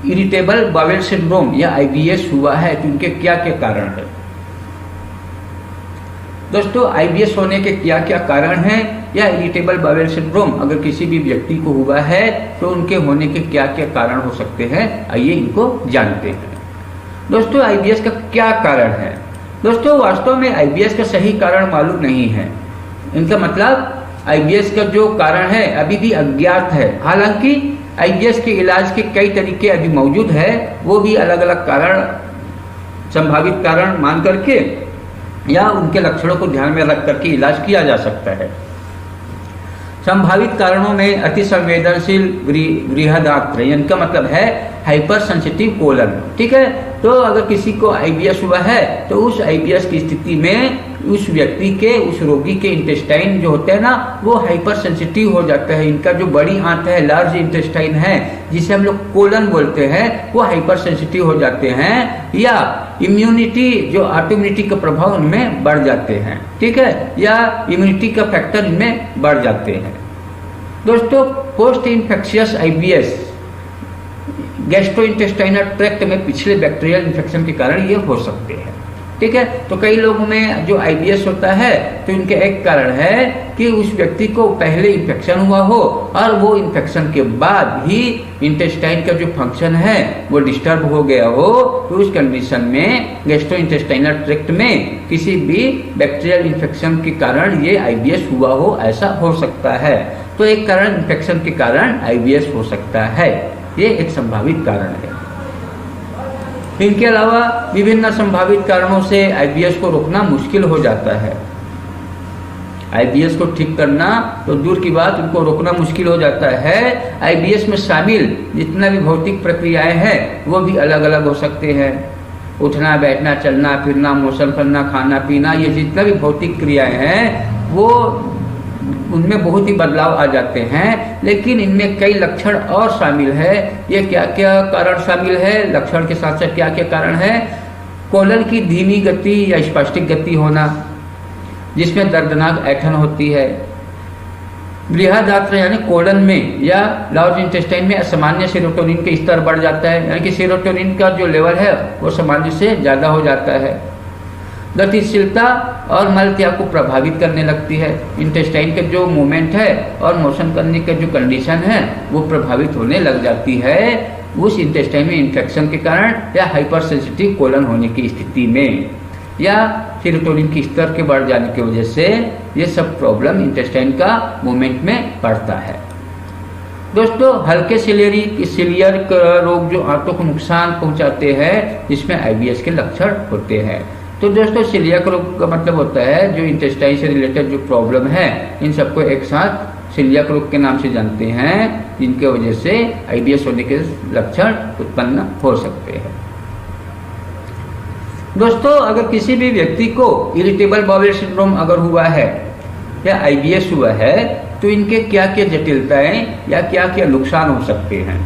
इरिटेबल बावेल सिंड्रोम या आईबीएस हुआ है तो उनके क्या क्या कारण है। दोस्तों, आईबीएस होने के क्या क्या कारण हैं या इरिटेबल बावेल सिंड्रोम अगर किसी भी व्यक्ति को हुआ है तो उनके होने के क्या क्या कारण हो सकते हैं, आइए इनको जानते हैं। दोस्तों, आईबीएस का क्या कारण है। दोस्तों, वास्तव में आईबीएस का सही कारण मालूम नहीं है। इनका मतलब आईबीएस का जो कारण है अभी भी अज्ञात है। हालांकि आईबीएस के इलाज के कई तरीके अभी मौजूद है, वो भी अलग अलग कारण, संभावित कारण मान करके या उनके लक्षणों को ध्यान में रख करके इलाज किया जा सकता है। संभावित कारणों में अति संवेदनशील बृहदांत्र, इनका मतलब है हाइपर सेंसिटिव कोलन। ठीक है, तो अगर किसी को आईबीएस हुआ है तो उस आईबीएस की स्थिति में उस व्यक्ति के, उस रोगी के इंटेस्टाइन जो होते हैं ना, वो हाइपर सेंसिटिव हो जाता है। इनका जो बड़ी आंत है, लार्ज इंटेस्टाइन है, जिसे हम लोग कोलन बोलते हैं, वो हाइपर सेंसिटिव हो जाते हैं, या इम्यूनिटी जो ऑटोइम्यूनिटी का प्रभाव उनमें बढ़ जाते हैं। ठीक है, या इम्यूनिटी का फैक्टर इनमें बढ़ जाते हैं। दोस्तों, post infectious IBS gastrointestinal tract में पिछले बैक्टीरियल इन्फेक्शन के कारण ये हो सकते हैं। ठीक है, तो कई लोगों में जो आईबीएस होता है तो इनके एक कारण है कि उस व्यक्ति को पहले इन्फेक्शन हुआ हो और वो इन्फेक्शन के बाद ही इंटेस्टाइन का जो फंक्शन है वो डिस्टर्ब हो गया हो, तो उस कंडीशन में गैस्ट्रोइंटेस्टाइनल ट्रैक्ट में किसी भी बैक्टीरियल इन्फेक्शन के कारण ये आईबीएस हुआ हो, ऐसा हो सकता है। तो एक कारण इन्फेक्शन के कारण आईबीएस हो सकता है, ये एक संभावित कारण है। इनके अलावा विभिन्न संभावित कारणों से आईबीएस को रोकना मुश्किल हो जाता है। आईबीएस को ठीक करना तो दूर की बात, उनको रोकना मुश्किल हो जाता है। आईबीएस में शामिल जितना भी भौतिक प्रक्रियाएं हैं वो भी अलग अलग हो सकते हैं। उठना, बैठना, चलना फिरना, मोशन करना, खाना पीना, ये जितना भी भौतिक क्रियाएं हैं वो उनमें बहुत ही बदलाव आ जाते हैं। लेकिन इनमें कई लक्षण और शामिल है। ये क्या क्या कारण शामिल है, लक्षण के साथ साथ क्या क्या कारण है। कोलन की धीमी गति या स्पष्टिक गति होना, जिसमें दर्दनाक ऐंठन होती है। बृहदांत्र यानी कोलन में या लार्ज इंटेस्टाइन में असामान्य सेरोटोनिन के स्तर बढ़ जाता है, यानी कि सेरोटोनिन का जो लेवल है वो सामान्य से ज़्यादा हो जाता है। गतिशीलता और मल त्याग को प्रभावित करने लगती है। इंटेस्टाइन का जो मूवमेंट है और मोशन करने का जो कंडीशन है वो प्रभावित होने लग जाती है उस इंटेस्टाइन में इन्फेक्शन के कारण या हाइपर सेंसिटिव कोलन होने की स्थिति में, या सेरोटोनिन के स्तर के बढ़ जाने की वजह से ये सब प्रॉब्लम इंटेस्टाइन का मूवमेंट में पड़ता है। दोस्तों, हल्के सीलियर रोग जो आंतों को नुकसान पहुंचाते हैं, जिसमें आईबीएस के लक्षण होते हैं। तो दोस्तों, सीलियाक रोग का मतलब होता है जो इंटेस्टाइन से रिलेटेड जो प्रॉब्लम है, इन सबको एक साथ सीलियाक रोग के नाम से जानते हैं, जिनके वजह से आईबीएस होने के लक्षण उत्पन्न हो सकते हैं। दोस्तों, अगर किसी भी व्यक्ति को इरिटेबल बावेल सिंड्रोम अगर हुआ है या आईबीएस हुआ है तो इनके क्या क्या जटिलताएं या क्या क्या नुकसान हो सकते हैं,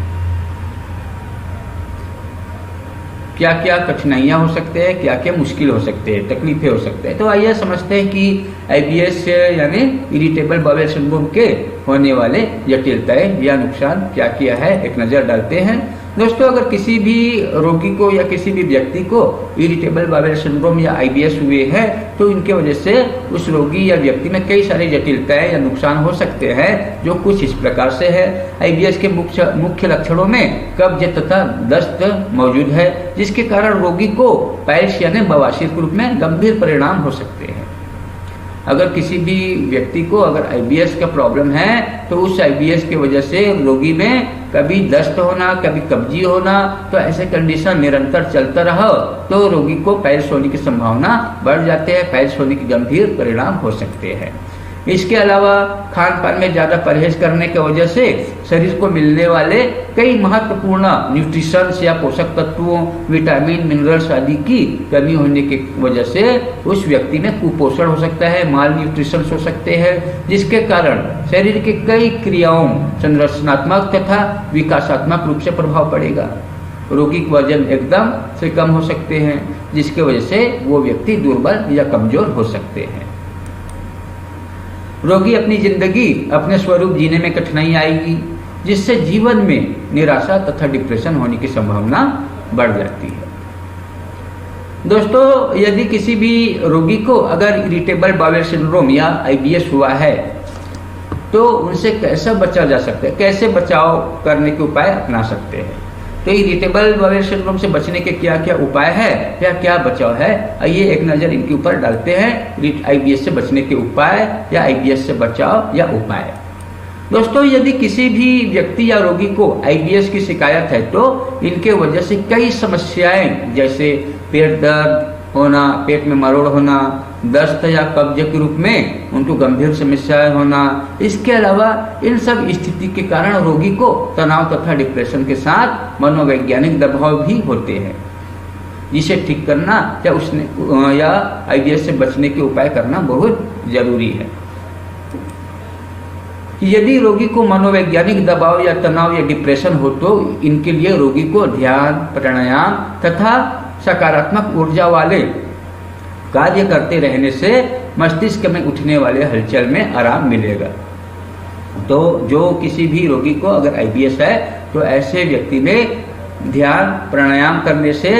क्या क्या कठिनाइयां हो सकते हैं, क्या क्या मुश्किल हो सकते हैं, तकलीफें हो सकते हैं। तो आइए समझते हैं कि आईबीएस यानी इरिटेबल बाउल सिंड्रोम के होने वाले जटिलताएं या नुकसान क्या किया है, एक नज़र डालते हैं। दोस्तों, अगर किसी भी रोगी को या किसी भी व्यक्ति को इरिटेबल बाउल सिंड्रोम या आईबीएस हुए हैं तो इनके वजह से उस रोगी या व्यक्ति में कई सारी जटिलताएं या नुकसान हो सकते हैं, जो कुछ इस प्रकार से है। आईबीएस के मुख्य लक्षणों में कब्ज तथा दस्त मौजूद है, जिसके कारण रोगी को पाइल्स यानी बवासीर के रूप में गंभीर परिणाम हो सकते हैं। अगर किसी भी व्यक्ति को अगर आईबीएस का प्रॉब्लम है तो उस आईबीएस की वजह से रोगी में कभी दस्त होना, कभी कब्जी होना, तो ऐसे कंडीशन निरंतर चलता रहा तो रोगी को पाइल्स होने की संभावना बढ़ जाती है, पाइल्स होने के गंभीर परिणाम हो सकते हैं। इसके अलावा खान पान में ज़्यादा परहेज करने की वजह से शरीर को मिलने वाले कई महत्वपूर्ण न्यूट्रिशंस या पोषक तत्वों, विटामिन, मिनरल्स आदि की कमी होने की वजह से उस व्यक्ति में कुपोषण हो सकता है, माल न्यूट्रिशंस हो सकते हैं, जिसके कारण शरीर के कई क्रियाओं संरचनात्मक तथा विकासात्मक रूप से प्रभाव पड़ेगा। रोगी का वजन एकदम से कम हो सकते हैं, जिसके वजह से वो व्यक्ति दुर्बल या कमजोर हो सकते हैं। रोगी अपनी जिंदगी अपने स्वरूप जीने में कठिनाई आएगी, जिससे जीवन में निराशा तथा डिप्रेशन होने की संभावना बढ़ जाती है। दोस्तों, यदि किसी भी रोगी को अगर इरिटेबल बाउल सिंड्रोम या आईबीएस हुआ है तो उनसे कैसे बचा जा सकता है, कैसे बचाव करने के उपाय अपना सकते हैं। तो इरिटेबल बाउल सिंड्रोम से बचने के क्या क्या उपाय है या क्या बचाव है, आइए एक नज़र इनके ऊपर डालते हैं। आईबीएस से बचने के उपाय या आईबीएस से बचाव या उपाय। दोस्तों, यदि किसी भी व्यक्ति या रोगी को आईबीएस की शिकायत है तो इनके वजह से कई समस्याएं जैसे पेट दर्द होना, पेट में मरोड़ होना, दस्त या कब्ज के रूप में उनको गंभीर समस्याएं होना, इसके अलावा इन सब स्थिति के कारण रोगी को तनाव तथा डिप्रेशन के साथ मनोवैज्ञानिक दबाव भी होते हैं, जिसे ठीक करना या आईबीएस से बचने के उपाय करना बहुत जरूरी है। यदि रोगी को मनोवैज्ञानिक दबाव या तनाव या डिप्रेशन हो तो इनके लिए रोगी को ध्यान, प्राणायाम तथा सकारात्मक ऊर्जा वाले कार्य करते रहने से मस्तिष्क में उठने वाले हलचल में आराम मिलेगा। तो जो किसी भी रोगी को अगर आईबीएस है तो ऐसे व्यक्ति में ध्यान, प्राणायाम करने से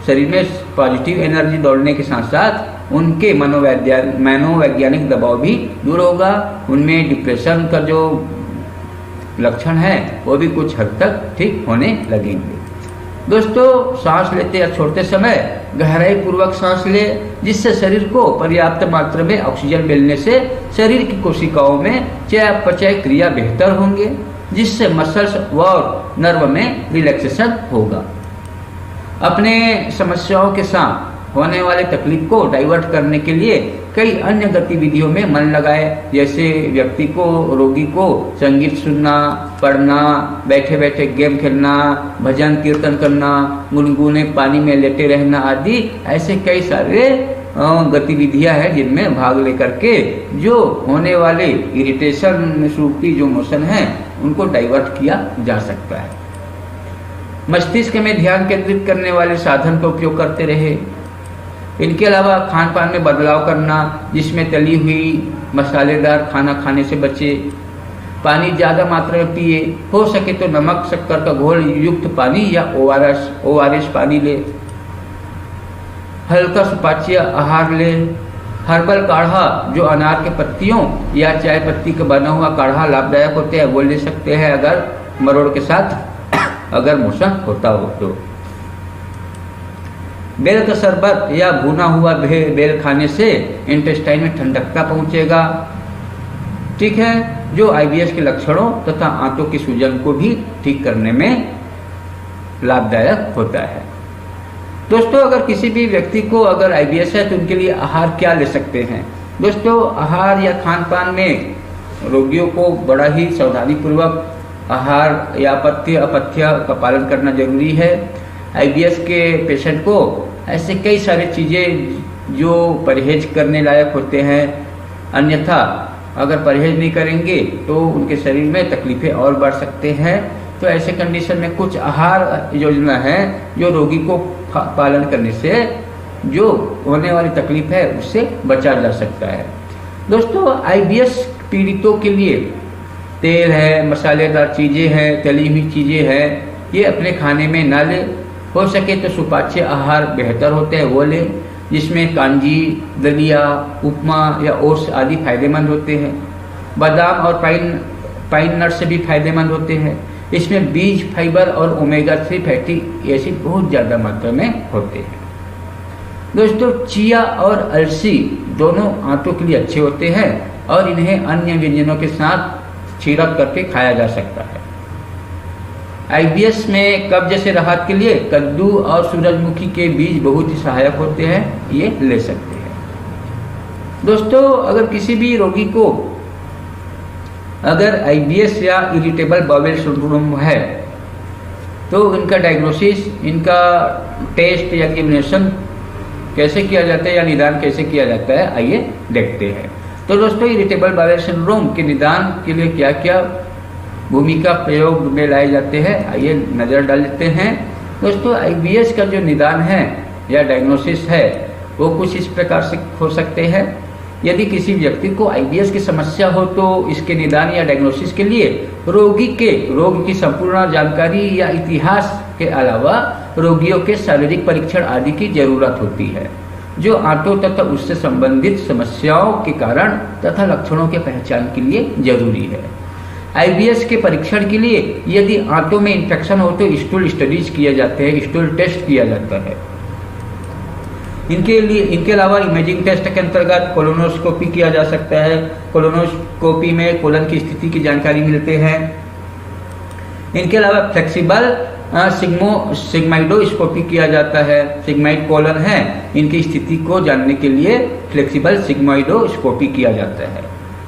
शरीर में पॉजिटिव एनर्जी दौड़ने के साथ साथ उनके मनोवैज्ञानिक दबाव भी दूर होगा। उनमें डिप्रेशन का जो लक्षण है वो भी कुछ हद तक ठीक होने लगेंगे। दोस्तों, सांस लेते या छोड़ते समय गहराई पूर्वक सांस ले, जिससे शरीर को पर्याप्त मात्रा में ऑक्सीजन मिलने से शरीर की कोशिकाओं में चयापचय क्रिया बेहतर होंगे, जिससे मसल्स और नर्व में रिलैक्सेशन होगा। अपने समस्याओं के साथ होने वाले तकलीफ को डाइवर्ट करने के लिए कई अन्य गतिविधियों में मन लगाए, जैसे व्यक्ति को, रोगी को संगीत सुनना, पढ़ना, बैठे बैठे गेम खेलना, भजन कीर्तन करना, गुनगुने पानी में लेटे रहना आदि ऐसे कई सारे गतिविधियां हैं जिनमें भाग लेकर के जो होने वाले इरिटेशन रूपी जो मोशन है उनको डाइवर्ट किया जा सकता है। मस्तिष्क में ध्यान केंद्रित करने वाले साधन का उपयोग करते रहे। इनके अलावा खान पान में बदलाव करना, जिसमें तली हुई मसालेदार खाना खाने से बचे। पानी ज़्यादा मात्रा में पिए, हो सके तो नमक शक्कर का घोल युक्त पानी या ओआरएस पानी ले। हल्का सुपाच्य आहार ले। हर्बल काढ़ा जो अनार के पत्तियों या चाय पत्ती का बना हुआ काढ़ा लाभदायक होते हैं वो ले सकते हैं अगर मरोड़ के साथ अगर मोशन होता हो तो। बेल का शरबत या भुना हुआ बेल खाने से इंटेस्टाइन में ठंडकता पहुंचेगा, ठीक है, जो आईबीएस के लक्षणों तथा आंतों की सूजन को भी ठीक करने में लाभदायक होता है। दोस्तों, अगर किसी भी व्यक्ति को अगर आईबीएस है तो उनके लिए आहार क्या ले सकते हैं। दोस्तों, आहार या खान पान में रोगियों को बड़ा ही सावधानी पूर्वक आहार या अपथ्य का पालन करना जरूरी है। आईबीएस के पेशेंट को ऐसे कई सारी चीज़ें जो परहेज करने लायक होते हैं, अन्यथा अगर परहेज नहीं करेंगे तो उनके शरीर में तकलीफें और बढ़ सकते हैं। तो ऐसे कंडीशन में कुछ आहार योजना है जो रोगी को पालन करने से जो होने वाली तकलीफ है उससे बचा जा सकता है। दोस्तों आईबीएस पीड़ितों के लिए तेल है, मसालेदार चीज़ें हैं, तली हुई चीज़ें हैं, ये अपने खाने में ना ले। हो सके तो सुपाच्य आहार बेहतर होते हैं वो ले, जिसमें कांजी, दलिया, उपमा या ओट्स आदि फायदेमंद होते हैं। बादाम और पाइन नट्स भी फायदेमंद होते हैं। इसमें बीज फाइबर और ओमेगा 3 फैटी एसिड बहुत ज़्यादा मात्रा में होते हैं। दोस्तों चिया और अलसी दोनों आंतों के लिए अच्छे होते हैं और इन्हें अन्य व्यंजनों के साथ छिड़क करके खाया जा सकता है। आईबीएस में कब्ज से राहत के लिए कद्दू और सूरजमुखी के बीज बहुत ही सहायक होते हैं, ये ले सकते हैं। दोस्तों अगर किसी भी रोगी को अगर आईबीएस या इरिटेबल बाउल सिंड्रोम है तो इनका डायग्नोसिस, इनका टेस्ट या एग्जामिनेशन कैसे किया जाता है या निदान कैसे किया जाता है, आइए देखते हैं। तो दोस्तों इरिटेबल बाउल सिंड्रोम के निदान के लिए क्या क्या भूमिका प्रयोग में लाए जाते हैं, आइए नज़र डाल लेते हैं। दोस्तों आईबीएस का जो निदान है या डायग्नोसिस है वो कुछ इस प्रकार से हो सकते हैं। यदि किसी व्यक्ति को आईबीएस की समस्या हो तो इसके निदान या डायग्नोसिस के लिए रोगी के रोग की संपूर्ण जानकारी या इतिहास के अलावा रोगियों के शारीरिक परीक्षण आदि की जरूरत होती है, जो आंतों तथा उससे संबंधित समस्याओं के कारण तथा लक्षणों के पहचान के लिए जरूरी है। आईबीएस के परीक्षण के लिए यदि आंतों में इन्फेक्शन हो तो स्टूल स्टडीज किए जाते हैं, स्टूल टेस्ट किया जाता है। इनके अलावा इमेजिंग टेस्ट के अंतर्गत कोलोनोस्कोपी किया जा सकता है। कोलोनोस्कोपी में कोलन की स्थिति की जानकारी मिलते हैं। इनके अलावा फ्लेक्सिबल सिग्माइडोस्कोपी किया जाता है। सिग्माइड कोलन है, इनकी स्थिति को जानने के लिए फ्लेक्सिबल सिग्माइडोस्कोपी किया जाता है।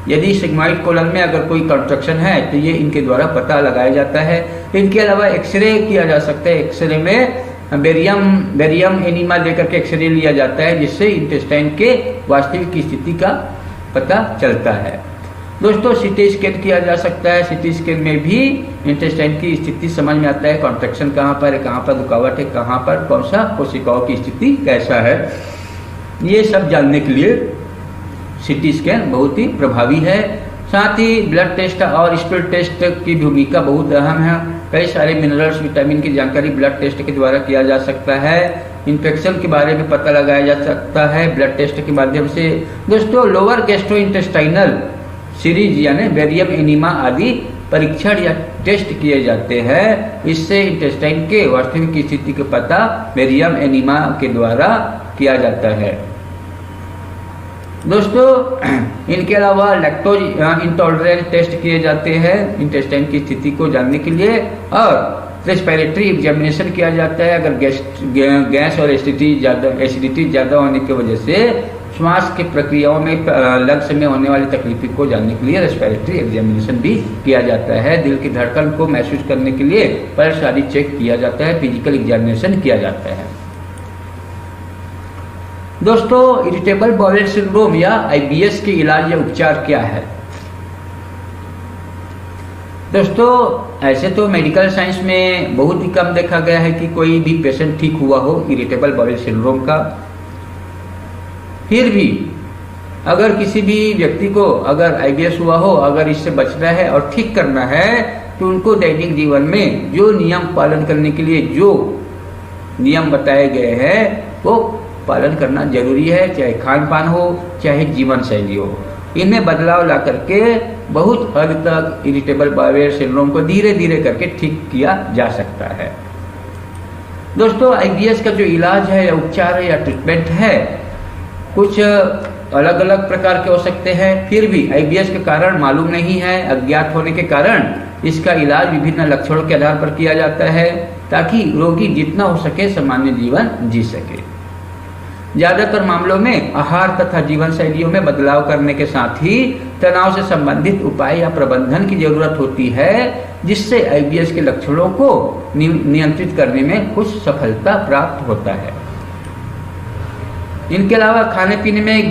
यदि सिग्माइड कोलन में अगर कोई कंस्ट्रक्शन है तो ये इनके द्वारा पता लगाया जाता है। इनके अलावा एक्सरे किया जा सकता है। एक्सरे में बेरियम एनीमा लेकर के एक्सरे लिया जाता है, जिससे इंटेस्टाइन के वास्तविक स्थिति का पता चलता है। दोस्तों सीटी स्कैन किया जा सकता है। सीटी स्कैन में भी इंटेस्टाइन की स्थिति समझ में आता है, कॉन्ट्रैक्शन कहाँ पर है, कहाँ पर रुकावट है, कहाँ पर कौन सा कोशिकाओं की स्थिति कैसा है, ये सब जानने के लिए सीटी स्कैन बहुत ही प्रभावी है। साथ ही ब्लड टेस्ट और स्टूल टेस्ट की भूमिका बहुत अहम है। कई सारे मिनरल्स, विटामिन की जानकारी ब्लड टेस्ट के द्वारा किया जा सकता है। इन्फेक्शन के बारे में पता लगाया जा सकता है ब्लड टेस्ट के माध्यम से। दोस्तों लोअर गैस्ट्रोइंटेस्टाइनल सीरीज यानी बेरियम एनीमा आदि परीक्षण या टेस्ट किए जाते हैं। इससे इंटेस्टाइन के वास्तविक स्थिति का पता बेरियम एनीमा के द्वारा किया जाता है। दोस्तों इनके अलावा लैक्टोज इंटॉलरेंस टेस्ट किए जाते हैं इंटेस्टाइन की स्थिति को जानने के लिए, और रेस्पिरेटरी एग्जामिनेशन किया जाता है। अगर गैस और एसिडिटी ज़्यादा होने की वजह से श्वास की प्रक्रियाओं में लंग्स में होने वाली तकलीफ को जानने के लिए रेस्पिरेटरी एग्जामिनेशन भी किया जाता है। दिल की धड़कन को महसूस करने के लिए पल्स आदि चेक किया जाता है। फिजिकल एग्जामिनेशन किया जाता है। दोस्तों इरिटेबल बाउल सिंड्रोम या आईबीएस के इलाज या उपचार क्या है? दोस्तों ऐसे तो मेडिकल साइंस में बहुत ही कम देखा गया है कि कोई भी पेशेंट ठीक हुआ हो इरिटेबल बाउल सिंड्रोम का। फिर भी अगर किसी भी व्यक्ति को अगर आईबीएस हुआ हो, अगर इससे बचना है और ठीक करना है तो उनको दैनिक जीवन में जो नियम पालन करने के लिए जो नियम बताए गए हैं वो पालन करना जरूरी है, चाहे खान पान हो चाहे जीवन शैली हो। इनमें बदलाव ला करके बहुत हद तक इरिटेबल बाउल सिंड्रोम को धीरे धीरे करके ठीक किया जा सकता है। दोस्तों आईबीएस का जो इलाज है या उपचार है या ट्रीटमेंट है कुछ अलग अलग प्रकार के हो सकते हैं। फिर भी आईबीएस के कारण मालूम नहीं है, अज्ञात होने के कारण इसका इलाज विभिन्न लक्षणों के आधार पर किया जाता है ताकि रोगी जितना हो सके सामान्य जीवन जी सके। ज्यादातर मामलों में आहार तथा जीवन शैलियों में बदलाव करने के साथ ही तनाव से संबंधित उपाय या प्रबंधन की जरूरत होती है, जिससे आईबीएस के लक्षणों को नियंत्रित करने में कुछ सफलता प्राप्त होता है। इनके अलावा खाने पीने में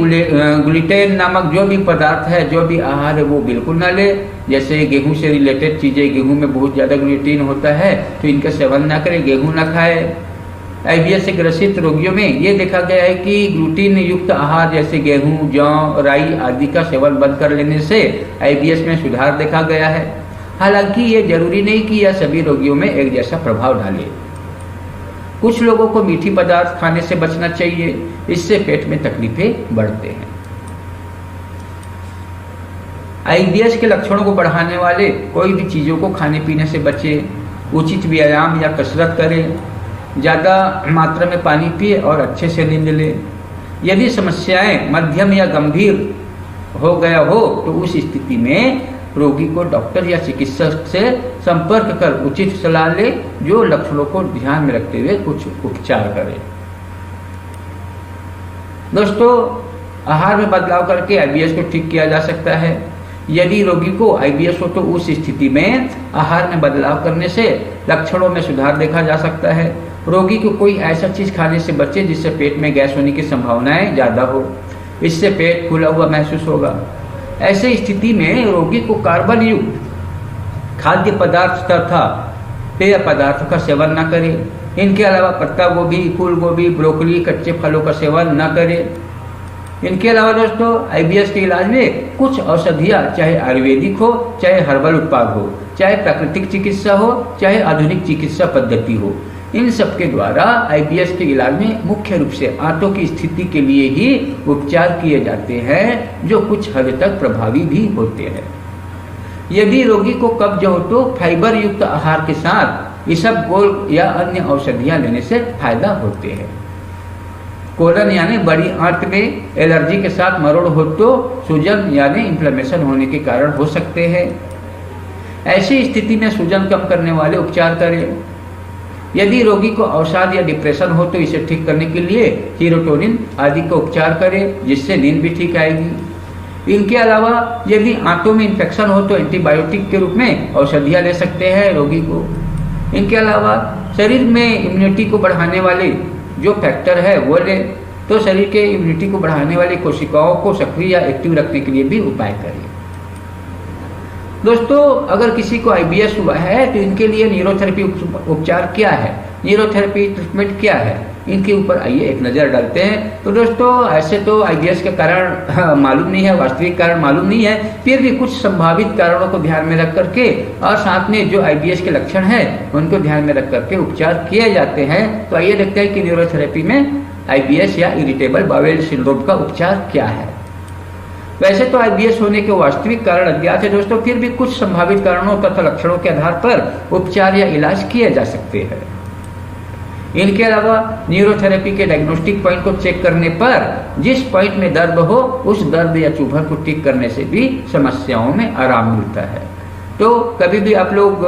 ग्लूटेन नामक जो भी पदार्थ है, जो भी आहार है वो बिल्कुल ना ले। जैसे गेहूं से रिलेटेड चीजें, गेहूं में बहुत ज्यादा ग्लूटेन होता है तो इनका सेवन ना करें, गेहूं ना खाए। आईबीएस से ग्रसित रोगियों में ये देखा गया है कि ग्लूटीन युक्त आहार जैसे गेहूं, जौ, राई आदि का सेवन बंद कर लेने से आईबीएस में सुधार देखा गया है। हालांकि ये जरूरी नहीं कि यह सभी रोगियों में एक जैसा प्रभाव डाले। कुछ लोगों को मीठी पदार्थ खाने से बचना चाहिए, इससे पेट में तकलीफें बढ़ते हैं। आईबीएस के लक्षणों को बढ़ाने वाले कोई भी चीज़ों को खाने पीने से बचे, उचित व्यायाम या कसरत करें, ज़्यादा मात्रा में पानी पिए और अच्छे से नींद लें। यदि समस्याएं मध्यम या गंभीर हो गया हो तो उस स्थिति में रोगी को डॉक्टर या चिकित्सक से संपर्क कर उचित सलाह ले, जो लक्षणों को ध्यान में रखते हुए कुछ उपचार करे। दोस्तों, आहार में बदलाव करके आईबीएस को ठीक किया जा सकता है। यदि रोगी को आईबीएस हो तो उस स्थिति में आहार में बदलाव करने से लक्षणों में सुधार देखा जा सकता है। रोगी को कोई ऐसा चीज खाने से बचे जिससे पेट में गैस होने की संभावनाएं ज्यादा हो, इससे पेट फूला हुआ महसूस होगा। ऐसे स्थिति में रोगी को कार्बन युक्त खाद्य पदार्थ तथा पेय पदार्थों का सेवन न करें। इनके अलावा पत्ता गोभी, फूल गोभी, ब्रोकली, कच्चे फलों का सेवन न करें। इनके अलावा दोस्तों, आईबीएस के इलाज में कुछ औषधियाँ, चाहे आयुर्वेदिक हो, चाहे हर्बल उत्पाद हो, चाहे प्राकृतिक चिकित्सा हो, चाहे आधुनिक चिकित्सा पद्धति हो, इन सब के द्वारा आईबीएस के इलाज में मुख्य रूप से आंतों की स्थिति के लिए ही उपचार किए जाते हैं, जो कुछ हद तक प्रभावी भी होते हैं। यदि रोगी को कब्ज हो तो फाइबर युक्त आहार के साथ इसबगोल या अन्य औषधियां लेने से फायदा होते हैं। कोलन यानी बड़ी आंत में एलर्जी के साथ मरोड़ हो तो सूजन यानी इन्फ्लेमेशन होने के कारण हो सकते हैं। ऐसी स्थिति में सूजन कम करने वाले उपचार करें। यदि रोगी को अवसाद या डिप्रेशन हो तो इसे ठीक करने के लिए सीरोटोनिन आदि का उपचार करें, जिससे नींद भी ठीक आएगी। इनके अलावा यदि आंतों में इन्फेक्शन हो तो एंटीबायोटिक के रूप में औषधियाँ ले सकते हैं रोगी को। इनके अलावा शरीर में इम्यूनिटी को बढ़ाने वाले जो फैक्टर है वो ले, तो शरीर के इम्यूनिटी को बढ़ाने वाली कोशिकाओं को सक्रिय या एक्टिव रखने के लिए भी उपाय करें। दोस्तों, अगर किसी को आईबीएस हुआ है तो इनके लिए न्यूरोथेरेपी उपचार क्या है, न्यूरोथेरेपी ट्रीटमेंट क्या है, इनके ऊपर आइए एक नज़र डालते हैं। तो दोस्तों, ऐसे तो आईबीएस का कारण मालूम नहीं है, वास्तविक कारण मालूम नहीं है, फिर भी कुछ संभावित कारणों को ध्यान में रख करके और साथ में जो आईबीएस के लक्षण हैं उनको ध्यान में रख करके उपचार किए जाते हैं। तो आइए देखते हैं कि न्यूरोथेरेपी में आईबीएस या इरिटेबल बावेल सिंड्रोम का उपचार क्या है। वैसे तो आईबीएस होने के वास्तविक कारण अज्ञात है दोस्तों, फिर भी कुछ संभावित कारणों तथा लक्षणों के आधार पर उपचार या इलाज किए जा सकते हैं। इनके अलावा न्यूरोथेरेपी के डायग्नोस्टिक पॉइंट को चेक करने पर जिस पॉइंट में दर्द हो उस दर्द या चुभन को ठीक करने से भी समस्याओं में आराम मिलता है। तो कभी भी आप लोग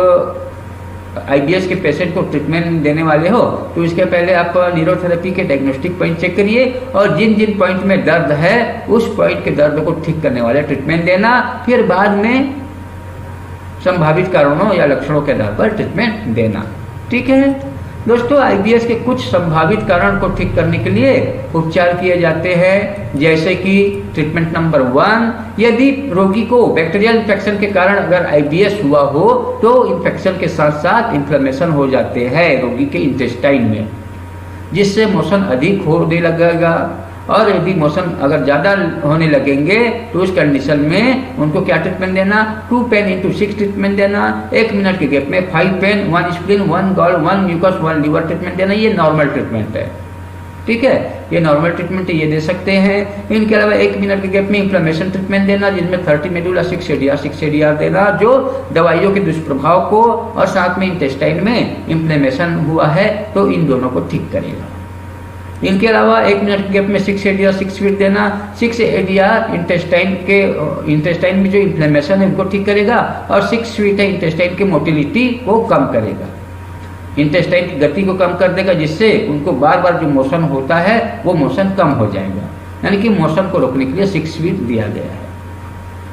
आईबीएस के पेशेंट को ट्रीटमेंट देने वाले हो तो इसके पहले आप न्यूरोथेरेपी के डायग्नोस्टिक पॉइंट चेक करिए और जिन जिन पॉइंट में दर्द है उस पॉइंट के दर्द को ठीक करने वाले ट्रीटमेंट देना, फिर बाद में संभावित कारणों या लक्षणों के आधार पर ट्रीटमेंट देना। ठीक है दोस्तों, आईबीएस के कुछ संभावित कारण को ठीक करने के लिए उपचार किए जाते हैं, जैसे कि ट्रीटमेंट नंबर 1, यदि रोगी को बैक्टीरियल इन्फेक्शन के कारण अगर आईबीएस हुआ हो तो इन्फेक्शन के साथ साथ इन्फ्लेमेशन हो जाते हैं रोगी के इंटेस्टाइन में, जिससे मोशन अधिक होने लगेगा। और यदि मोशन अगर ज़्यादा होने लगेंगे तो उस कंडीशन में उनको क्या ट्रीटमेंट देना, 2 पेन × 6 ट्रीटमेंट देना, 1 मिनट के गैप में 5 pain, 1 spleen, 1 gall, 1 mucus, 1 liver treatment देना। ये नॉर्मल ट्रीटमेंट है। ठीक है, ये नॉर्मल ट्रीटमेंट ये दे सकते हैं। इनके अलावा 1 मिनट के गैप में इन्फ्लेमेशन ट्रीटमेंट देना, जिसमें 30 मेडुला 6 ADR देना, जो दवाइयों के दुष्प्रभाव को और साथ में इंटेस्टाइन में इन्फ्लेमेशन हुआ है तो इन दोनों को ठीक करेगा। इनके अलावा 1 मिनट के गैप में 6 ADR 6 फीट देना, 6 ADR इंटेस्टाइन में जो इन्फ्लेमेशन है उनको ठीक करेगा और 6 फीट है इंटेस्टाइन के मोटिलिटी को कम करेगा, इंटेस्टाइन की गति को कम कर देगा, जिससे उनको बार बार जो मोशन होता है वो मोशन कम हो जाएगा। यानी कि मोशन को रोकने के लिए 6 फीट दिया गया है,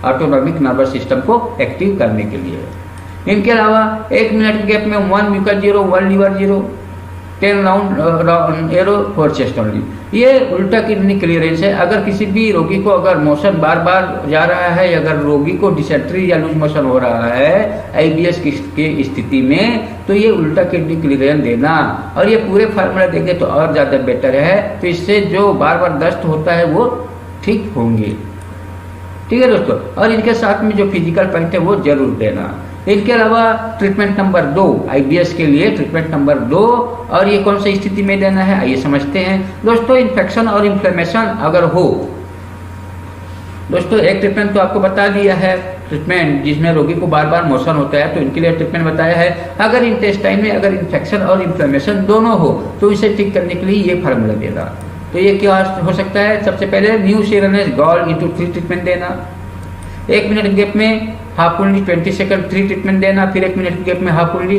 ऑटोनॉमिक नर्वस सिस्टम को एक्टिव करने के लिए। इनके अलावा 1 मिनट के गैप में 1 mucus 0, 1 liver 0, 10 round arrow for chest only. ये उल्टा किडनी क्लियरेंस है। अगर किसी भी रोगी को अगर मोशन बार बार जा रहा है, अगर रोगी को डिसेंट्री या लूज मोशन हो रहा है आईबीएस की स्थिति में, तो ये उल्टा किडनी क्लियरेंस देना, और ये पूरे फार्मूला देंगे तो और ज़्यादा बेटर है। तो इससे जो बार बार दस्त होता है वो ठीक होंगे। ठीक है दोस्तों, और इनके साथ में जो फिजिकल पॉइंट है वो जरूर देना। इनके अलावा ट्रीटमेंट नंबर 2 आईबीएस के लिए ट्रीटमेंट नंबर 2, और ये कौन सी स्थिति में देना है आइए समझते हैं दोस्तों। इन्फेक्शन और इन्फ्लेमेशन अगर हो, दोस्तों एक ट्रीटमेंट तो आपको बता दिया है, ट्रीटमेंट जिसमें रोगी को बार बार मोशन होता है तो इनके लिए ट्रीटमेंट बताया है। अगर इंटेस्टाइन में अगर इन्फेक्शन और इन्फ्लेमेशन दोनों हो तो इसे ठीक करने के लिए ये फार्मूला देना। तो ये क्या हो सकता है, सबसे पहले न्यू सीरनेस गॉल इंटू 3 ट्रीटमेंट देना, 1 मिनट गैप में हाफ ओनली 20 सेकंड 3 ट्रीटमेंट देना, फिर 1 मिनट गैप में half only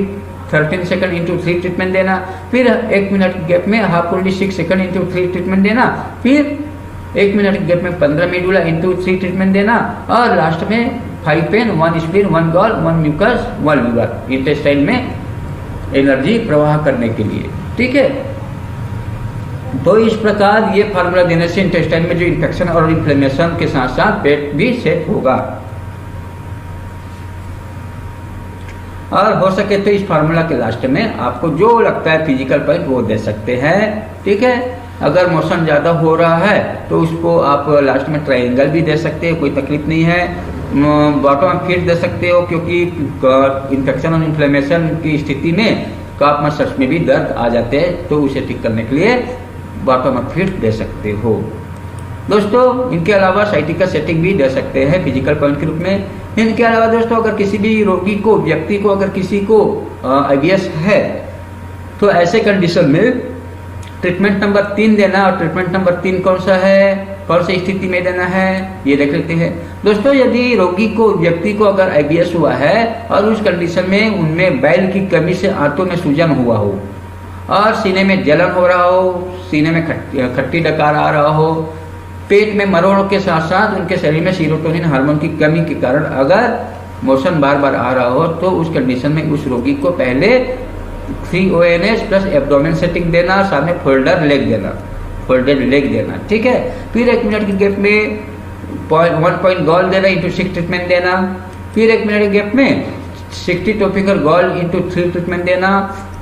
13 second into 3 treatment देना, फिर 1 मिनट गैप में half only 6 second into 3 treatment देना, फिर 1 मिनट गैप में 15 मेडुला इंटू 3 ट्रीटमेंट देना, और लास्ट में 5 pain 1 spleen 1 gall 1 mucus 1 liver intestine में एनर्जी प्रवाह करने के लिए। ठीक है, तो इस प्रकार ये फार्मूला देने से इंटेस्टाइन में जो इन्फेक्शन और इन्फ्लेमेशन के साथ साथ पेट भी सेट होगा। और हो सके तो इस फार्मूला के लास्ट में आपको जो लगता है फिजिकल पॉइंट वो दे सकते हैं। ठीक है, अगर मोशन ज़्यादा हो रहा है तो उसको आप लास्ट में ट्रायंगल भी दे सकते हो, कोई तकलीफ नहीं है। बॉटम अप फिट दे सकते हो, क्योंकि इन्फेक्शन और इन्फ्लेमेशन की स्थिति में काफ मसल्स में भी दर्द आ जाते हैं, तो उसे ठीक करने के लिए बॉटम अप फिट दे सकते हो दोस्तों। इनके अलावा साइटिका सेटिंग भी दे सकते हैं फिजिकल पॉइंट के रूप में। इनके अलावा दोस्तों अगर किसी भी रोगी को, व्यक्ति को, अगर किसी को आईबीएस है तो ऐसे कंडीशन में ट्रीटमेंट नंबर 3 देना। और ट्रीटमेंट नंबर 3 कौन सा है, कौन सी स्थिति में देना है ये देख लेते हैं दोस्तों। यदि रोगी को, व्यक्ति को अगर आईबीएस हुआ है और उस कंडीशन में उनमें बैल की कमी से आंतों में सूजन हुआ हो, और सीने में जलन हो रहा हो, सीने में खट्टी डकार आ रहा हो, पेट में मरोड़ के साथ साथ उनके शरीर में सीरोटोनिन हार्मोन की कमी के कारण अगर मोशन बार बार आ रहा हो, तो उस कंडीशन में उस रोगी को पहले 3 ONS प्लस एब्डोमेन सेटिंग देना, साथ में फोल्डेड लेग देना। ठीक है, फिर 1 मिनट के गैप में 1 पॉइंट गॉल देना इंटू 6 ट्रीटमेंट देना, फिर 1 मिनट के गैप में 60 टॉपिकल गॉल इंटू 3 ट्रीटमेंट देना,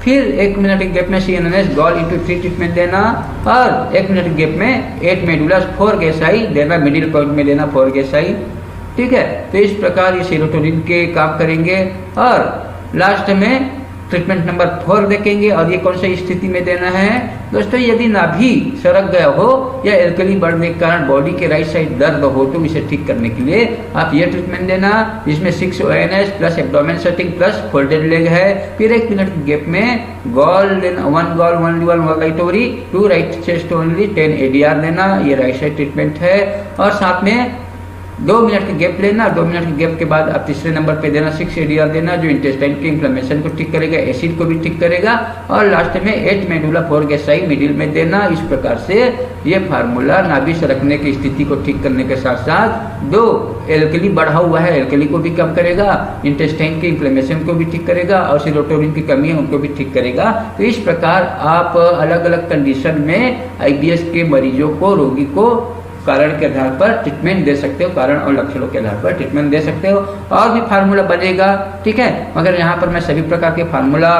फिर 1 मिनट के गैप में CNS गॉल इंटू 3 ट्रीटमेंट देना, और 1 मिनट के गैप में 8 मेडुलस 4 गैसाई देना, मिडिल पॉइंट में देना 4 गैसाई। ठीक है, तो इस प्रकार ये सीरोटोनिन के काम करेंगे। और लास्ट में ट्रीटमेंट नंबर 4 देखेंगे, और ये कौन सी स्थिति में देना है दोस्तों। यदि नाभि सरक गया हो या एल्कली बढ़ने के कारण बॉडी के राइट साइड दर्द हो, तो इसे ठीक करने के लिए आप ये ट्रीटमेंट देना, जिसमें 6 ONS plus abdomen setting plus folded leg है। फिर 1 मिनट के गैप में गॉल देना, 1 gall 1 liver 1 right ovary 2 right chest only 10 ADR देना, ये राइट साइड ट्रीटमेंट है। और साथ में 2 मिनट के गैप लेना, 2 मिनट के गैप के बाद आप तीसरे नंबर पे देना 6 ADR देना, जो इंटेस्टाइन के इन्फ्लेमेशन को ठीक करेगा, एसिड को भी ठीक करेगा। और लास्ट में 8 मेडुला 4 गैसाई मिडिल में देना। इस प्रकार से ये फार्मूला नाभि सरकने की स्थिति को ठीक करने के साथ साथ जो एल्कली बढ़ा हुआ है एल्कली को भी कम करेगा, इंटेस्टाइन के इन्फ्लेमेशन को भी ठीक करेगा, और सीरोटोनिन की कमी है उनको भी ठीक करेगा। तो इस प्रकार आप अलग अलग कंडीशन में आईबीएस के मरीजों को, रोगी को कारण के आधार पर ट्रीटमेंट दे सकते हो, कारण और लक्षणों के आधार पर ट्रीटमेंट दे सकते हो। और भी फार्मूला बनेगा, ठीक है, मगर यहाँ पर मैं सभी प्रकार के फार्मूला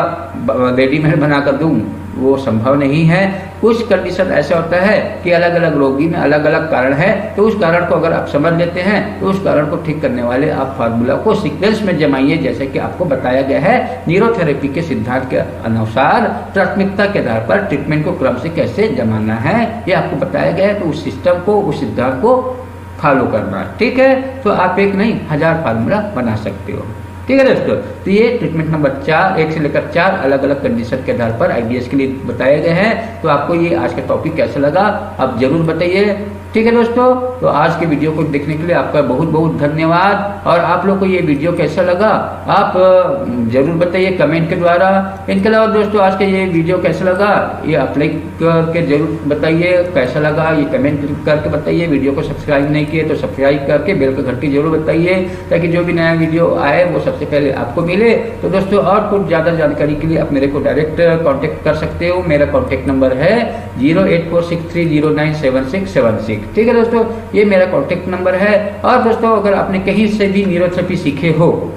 रेडीमेड बनाकर दूँ वो संभव नहीं है। कुछ कंडीशन ऐसा होता है कि अलग अलग रोगी में अलग अलग कारण है, तो उस कारण को अगर आप समझ लेते हैं तो उस कारण को ठीक करने वाले आप फार्मूला को सीक्वेंस में जमाइए, जैसे कि आपको बताया गया है न्यूरोथेरेपी के सिद्धांत के अनुसार प्राथमिकता के आधार पर ट्रीटमेंट को क्रम से कैसे जमाना है ये आपको बताया गया है। तो उस सिस्टम को, उस सिद्धांत को फॉलो करना है, ठीक है। तो आप एक नहीं 1000 फार्मूला बना सकते हो, ठीक है दोस्तों। तो ये ट्रीटमेंट नंबर 4, 1 से लेकर 4 अलग अलग कंडीशन के आधार पर आईबीएस के लिए बताए गए हैं। तो आपको ये आज का टॉपिक कैसा लगा आप जरूर बताइए। ठीक है दोस्तों, तो आज के वीडियो को देखने के लिए आपका बहुत बहुत धन्यवाद। और आप लोग को ये वीडियो कैसा लगा आप जरूर बताइए कमेंट के द्वारा। इनके अलावा दोस्तों आज के ये वीडियो कैसा लगा ये आप लाइक करके जरूर बताइए, कैसा लगा ये कमेंट करके बताइए। वीडियो को सब्सक्राइब नहीं किए तो सब्सक्राइब करके बेल का घंटी जरूर बताइए, ताकि जो भी नया वीडियो आए वो सबसे पहले आपको मिले। तो दोस्तों और कुछ ज़्यादा जानकारी के लिए आप मेरे को डायरेक्ट कॉन्टेक्ट कर सकते हो। मेरा कॉन्टेक्ट नंबर है 08463097676। ठीक है दोस्तों, ये मेरा कॉन्टेक्ट नंबर है। और दोस्तों अगर आपने कहीं से भी न्यूरोथेरेपी सीखे हो,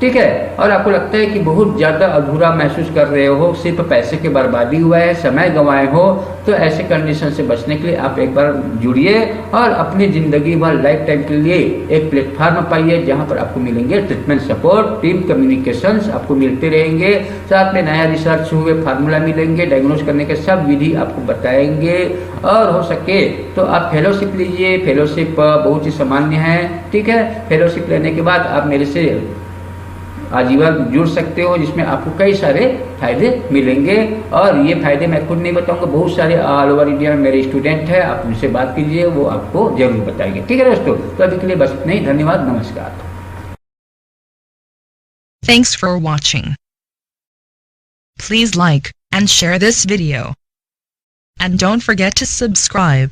ठीक है, और आपको लगता है कि बहुत ज़्यादा अधूरा महसूस कर रहे हो, सिर्फ पैसे की बर्बादी हुआ है, समय गंवाए हो, तो ऐसे कंडीशन से बचने के लिए आप एक बार जुड़िए और अपनी ज़िंदगी भर लाइफ टाइम के लिए एक प्लेटफॉर्म पाइए, जहां पर आपको मिलेंगे ट्रीटमेंट सपोर्ट, टीम कम्युनिकेशंस आपको मिलते रहेंगे, साथ में नया रिसर्च हुए फार्मूला मिलेंगे, डायग्नोज करने के सब विधि आपको बताएंगे। और हो सके तो आप फेलोशिप लीजिए, फेलोशिप बहुत ही सामान्य है। ठीक है, फेलोशिप लेने के बाद आप मेरे से आजीवन जुड़ सकते हो, जिसमें आपको कई सारे फायदे मिलेंगे। और ये फायदे मैं खुद नहीं बताऊंगा, बहुत सारे ऑल ओवर इंडिया में मेरे स्टूडेंट हैं, आप उनसे बात कीजिए, वो आपको जरूर बताएंगे। ठीक है दोस्तों, तो अभी के लिए बस इतना ही। धन्यवाद, नमस्कार। Thanks for watching. Please like and share this video. And don't forget to subscribe.